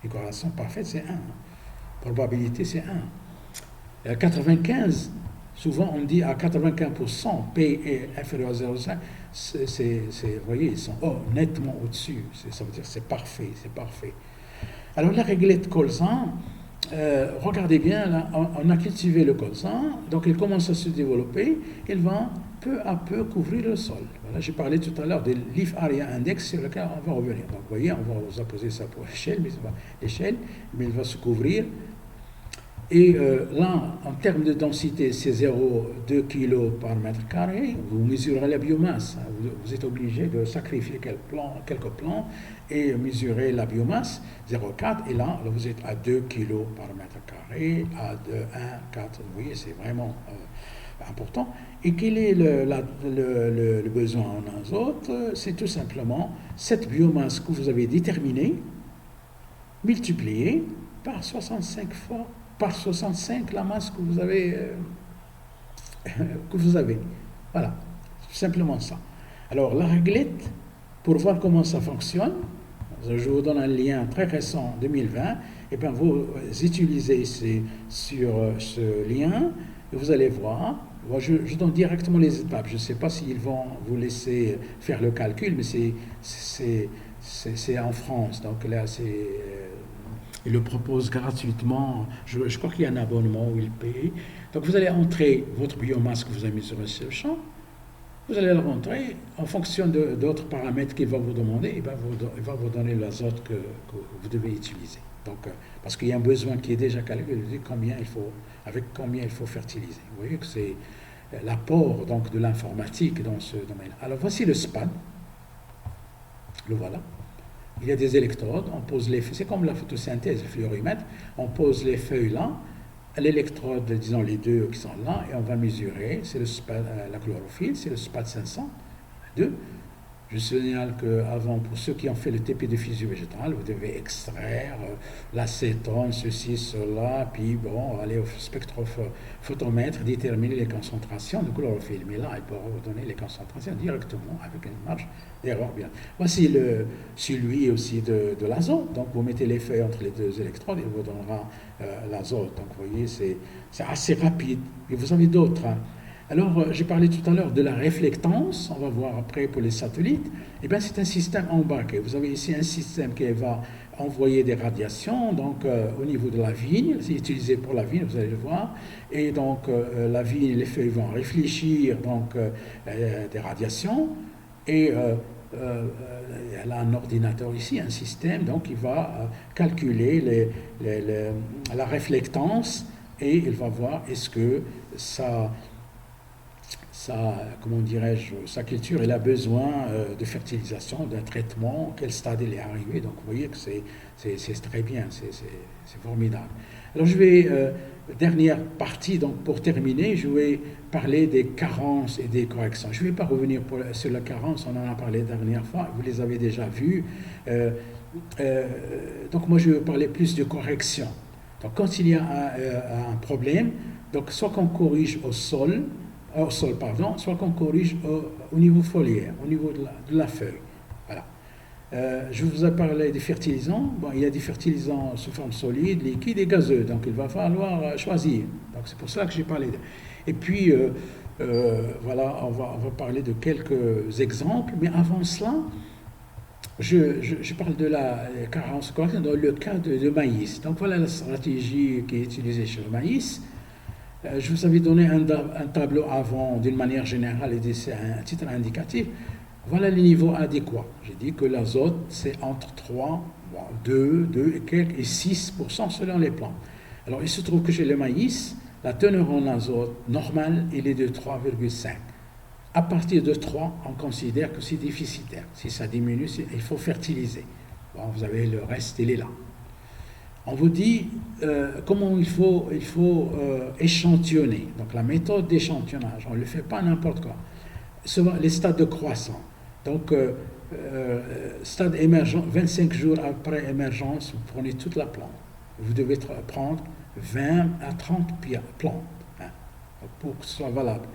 Une corrélation parfaite, c'est 1. Probabilité, c'est 1. 95, souvent on dit à 95%, P est inférieur à 0,5, vous voyez, ils sont nettement au-dessus. Ça veut dire que c'est parfait. Alors la réglette colza, regardez bien, là, on a cultivé le colza, donc il commence à se développer, il va peu à peu couvrir le sol. Voilà, j'ai parlé tout à l'heure des Leaf Area Index sur lequel on va revenir. Donc, vous voyez, on va vous apposer ça pour l'échelle, mais il va se couvrir. Et là, en termes de densité, c'est 0,2 kg par mètre carré. Vous mesurez la biomasse. Vous êtes obligé de sacrifier quelques plants et mesurer la biomasse, 0,4. Et là, vous êtes à 2 kg par mètre carré, à 1,4. Vous voyez, c'est vraiment important. Et quel est le besoin en azote? C'est tout simplement cette biomasse que vous avez déterminée, multipliée par 65 fois. Par 65 la masse que vous avez, Voilà, simplement ça. Alors la réglette, pour voir comment ça fonctionne, je vous donne un lien très récent 2020, et bien vous utilisez sur ce lien, et vous allez voir. Moi, je donne directement les étapes. Je ne sais pas s'ils vont vous laisser faire le calcul, mais c'est en France. Donc là, il le propose gratuitement. Je crois qu'il y a un abonnement où il paye. Donc vous allez entrer votre biomasse que vous avez mesurée sur le champ. Vous allez la rentrer en fonction d'autres paramètres qu'il va vous demander. Il va vous donner l'azote que vous devez utiliser. Donc, parce qu'il y a un besoin qui est déjà calculé, avec combien il faut fertiliser. Vous voyez que c'est l'apport donc, de l'informatique dans ce domaine. Alors voici le SPAD. Le voilà. Il y a des électrodes, on pose les feuilles, c'est comme la photosynthèse, le fluoromètre, on pose les feuilles là, l'électrode, disons les deux qui sont là, et on va mesurer, c'est la chlorophylle, c'est le SPAD 502. Je signale qu'avant, pour ceux qui ont fait le TP de physio végétale, vous devez extraire l'acétone, ceci, cela, puis bon, aller au spectrophotomètre, déterminer les concentrations de chlorophylle. Mais là, il pourra vous donner les concentrations directement avec une marge d'erreur bien. Voici celui aussi de l'azote. Donc, vous mettez les feuilles entre les deux électrodes, il vous donnera l'azote. Donc, vous voyez, c'est assez rapide. Et vous avez d'autres. Alors, j'ai parlé tout à l'heure de la réflectance, on va voir après pour les satellites. Eh bien, c'est un système embarqué. Vous avez ici un système qui va envoyer des radiations, donc au niveau de la vigne, c'est utilisé pour la vigne, vous allez le voir. Et donc, la vigne, les feuilles vont réfléchir donc, des radiations. Et elle a un ordinateur ici, un système, donc il va calculer la réflectance et il va voir est-ce que comment dirais-je, sa culture, elle a besoin de fertilisation, d'un traitement, quel stade elle est arrivé. Donc vous voyez que c'est très bien, c'est formidable. Alors je vais, dernière partie, donc pour terminer, je vais parler des carences et des corrections. Je ne vais pas revenir sur la carence, on en a parlé la dernière fois, vous les avez déjà vues. Donc moi je vais parler plus de correction. Donc quand il y a un problème, donc soit qu'on corrige au sol, soit qu'on corrige au niveau foliaire, au niveau de la feuille. Voilà. Je vous ai parlé des fertilisants. Bon, il y a des fertilisants sous forme solide, liquide et gazeux. Donc, il va falloir choisir. Donc, c'est pour ça que j'ai parlé. Et puis, voilà, on va parler de quelques exemples. Mais avant cela, je parle de la carence correcte dans le cas de maïs. Donc, voilà la stratégie qui est utilisée chez le maïs. Je vous avais donné un tableau avant d'une manière générale et c'est un titre indicatif. Voilà les niveaux adéquats. J'ai dit que l'azote, c'est entre 3, 2 et quelques, et 6% selon les plantes. Alors, il se trouve que chez le maïs, la teneur en azote normale, il est de 3,5. À partir de 3, on considère que c'est déficitaire. Si ça diminue, il faut fertiliser. Bon, vous avez le reste, il est là. On vous dit comment il faut échantillonner. Donc la méthode d'échantillonnage, on ne le fait pas n'importe quoi. Souvent, les stades de croissance. Donc, stade émergent, 25 jours après émergence, vous prenez toute la plante. Vous devez prendre 20 à 30 plantes pour que ce soit valable.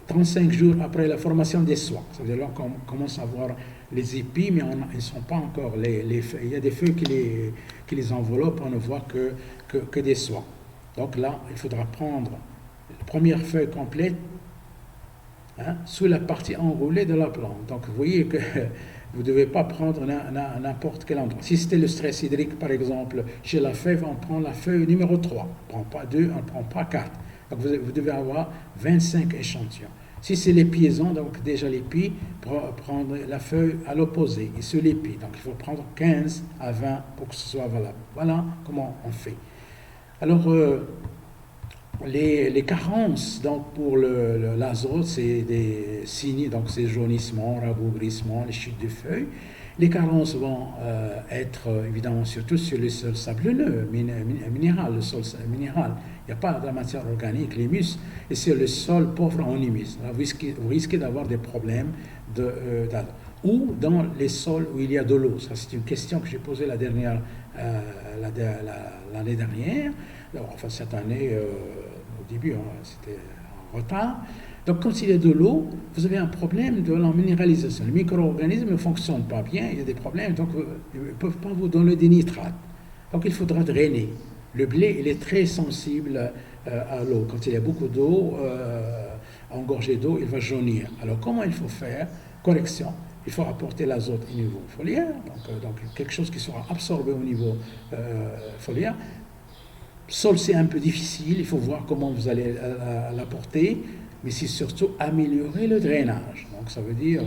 35 jours après la formation des soies. Ça veut dire là qu'on commence à voir les épis, mais ils ne sont pas encore les feuilles. Il y a des feuilles qui les enveloppent, on ne voit que des soies. Donc là, il faudra prendre la première feuille complète sous la partie enroulée de la plante. Donc vous voyez que Vous ne devez pas prendre n'importe quel endroit. Si c'était le stress hydrique, par exemple, chez la feuille, on prend la feuille numéro 3. On ne prend pas 2, on ne prend pas 4. Donc vous devez avoir 25 échantillons. Si c'est l'épiaison, donc déjà l'épi, prendre la feuille à l'opposé, et sur l'épi. Donc il faut prendre 15 à 20 pour que ce soit valable. Voilà comment on fait. Alors, les carences donc pour l'azote, c'est des signes, donc c'est jaunissement, rabougrissements, les chutes de feuilles. Les carences vont être évidemment surtout sur le sol sablonneux, minéral, le sol minéral. Il n'y a pas de la matière organique, l'humus, et sur le sol pauvre en humus. Vous risquez d'avoir des problèmes d'azote. Ou dans les sols où il y a de l'eau. Ça, c'est une question que j'ai posée l'année dernière. Enfin, cette année, au début, c'était en retard. Donc, quand il y a de l'eau, vous avez un problème de la minéralisation. Les micro-organismes ne fonctionnent pas bien, il y a des problèmes, donc ils ne peuvent pas vous donner des nitrates. Donc, il faudra drainer. Le blé, il est très sensible à l'eau. Quand il y a beaucoup d'eau, engorgé d'eau, il va jaunir. Alors, comment il faut faire? Correction. Il faut apporter l'azote au niveau foliaire, donc quelque chose qui sera absorbé au niveau foliaire. Sol, c'est un peu difficile, il faut voir comment vous allez l'apporter, mais c'est surtout améliorer le drainage. Donc ça veut dire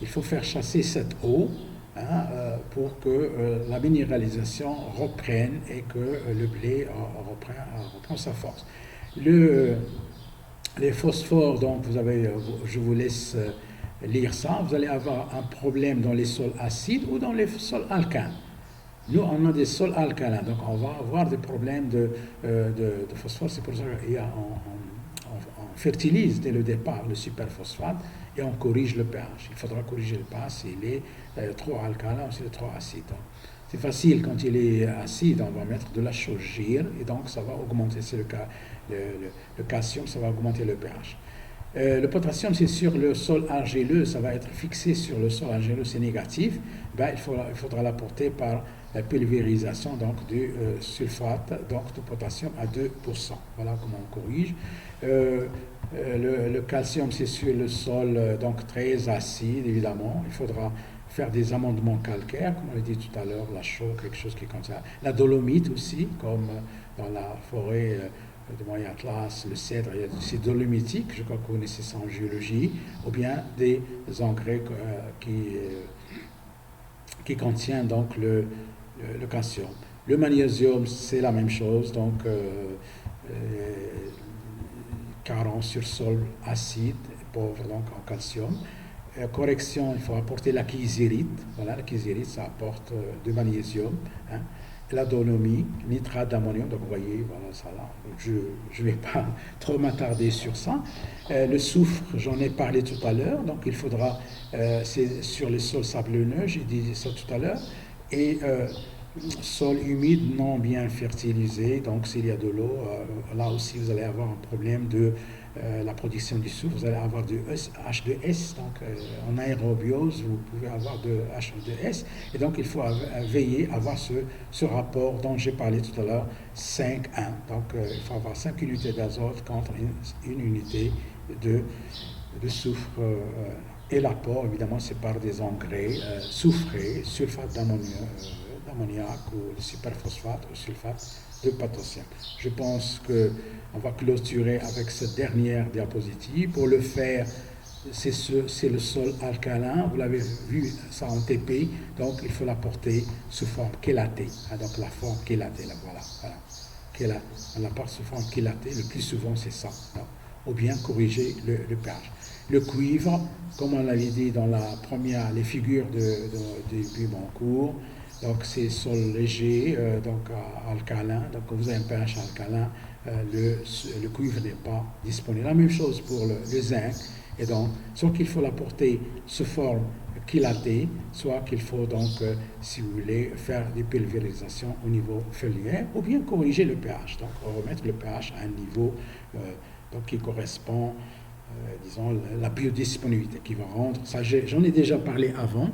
il faut faire chasser cette eau pour que la minéralisation reprenne et que le blé reprend sa force. Les phosphores, donc je vous laisse lire ça, vous allez avoir un problème dans les sols acides ou dans les sols alcalins. Nous, on a des sols alcalins, donc on va avoir des problèmes de phosphore. C'est pour ça qu'on fertilise dès le départ le superphosphate et on corrige le pH. Il faudra corriger le pH s'il est trop alcalin ou s'il est trop acide. Donc, c'est facile, quand il est acide, on va mettre de la chaux gire et donc ça va augmenter, c'est le cas, le calcium, ça va augmenter le pH. Le potassium, c'est sur le sol argileux, ça va être fixé sur le sol argileux, c'est négatif. Il faudra l'apporter par la pulvérisation donc, du sulfate donc, de potassium à 2%. Voilà comment on corrige. Le calcium, c'est sur le sol donc très acide, évidemment. Il faudra faire des amendements calcaires, comme on l'a dit tout à l'heure, la chaux, quelque chose qui contient. La dolomite aussi, comme dans la forêt de Moyen Atlas, le cèdre, il y a ces dolomitiques, je crois que vous connaissez ça en géologie, ou bien des engrais qui contiennent donc le calcium. Le magnésium, c'est la même chose, donc carence sur sol acide, pauvre donc en calcium. Correction, il faut apporter la kieserite. Voilà, la kieserite, ça apporte du magnésium. La dolomie, nitrate d'ammonium, donc vous voyez, voilà ça là. Je ne vais pas trop m'attarder sur ça. Le soufre, j'en ai parlé tout à l'heure, donc il faudra, c'est sur les sols sablonneux, j'ai dit ça tout à l'heure, et sol humide non bien fertilisé, donc s'il y a de l'eau, là aussi vous allez avoir un problème de la production du soufre, vous allez avoir du H2S, donc en aérobiose, vous pouvez avoir de H2S, et donc il faut veiller à avoir ce rapport dont j'ai parlé tout à l'heure, 5-1. Donc il faut avoir 5 unités d'azote contre une unité de soufre. Et l'apport, évidemment, c'est par des engrais soufrés, sulfate d'ammoniac ou le superphosphate ou sulfate de potassium. Je pense qu'on va clôturer avec cette dernière diapositive. Pour le faire, c'est le sol alcalin. Vous l'avez vu, ça en TP. Donc, il faut l'apporter sous forme chélatée. Donc, la forme chélatée, là, voilà. On l'apporte sous forme chélatée. Le plus souvent, c'est ça. Donc, ou bien corriger le pH. Le cuivre, comme on l'avait dit dans les figures du Bubancourt, donc c'est sol léger, donc alcalin. Donc quand vous avez un pH alcalin, le cuivre n'est pas disponible. La même chose pour le zinc. Et donc, soit qu'il faut l'apporter sous forme chélatée, soit qu'il faut donc, si vous voulez, faire des pulvérisations au niveau foliaire, ou bien corriger le pH. Donc remettre le pH à un niveau donc, qui correspond, disons, la biodisponibilité qui va rendre. Ça, j'en ai déjà parlé avant.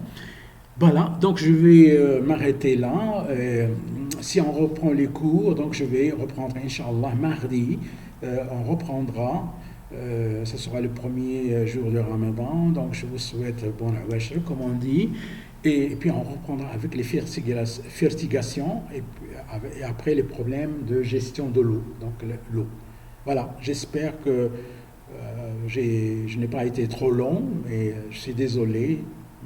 Voilà, donc je vais m'arrêter là. Si on reprend les cours, donc je vais reprendre, Inch'Allah, mardi. On reprendra. Ce sera le premier jour de Ramadan. Donc je vous souhaite bon awashr, comme on dit. Et puis on reprendra avec les fertigations et après les problèmes de gestion de l'eau, donc l'eau. Voilà, j'espère que je n'ai pas été trop long, et je suis désolé,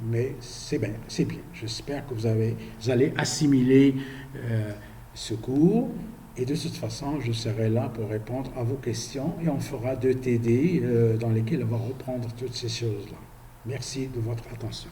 mais c'est bien, c'est bien. J'espère que vous allez assimiler ce cours, et de toute façon, je serai là pour répondre à vos questions, et on fera 2 TD dans lesquels on va reprendre toutes ces choses-là. Merci de votre attention.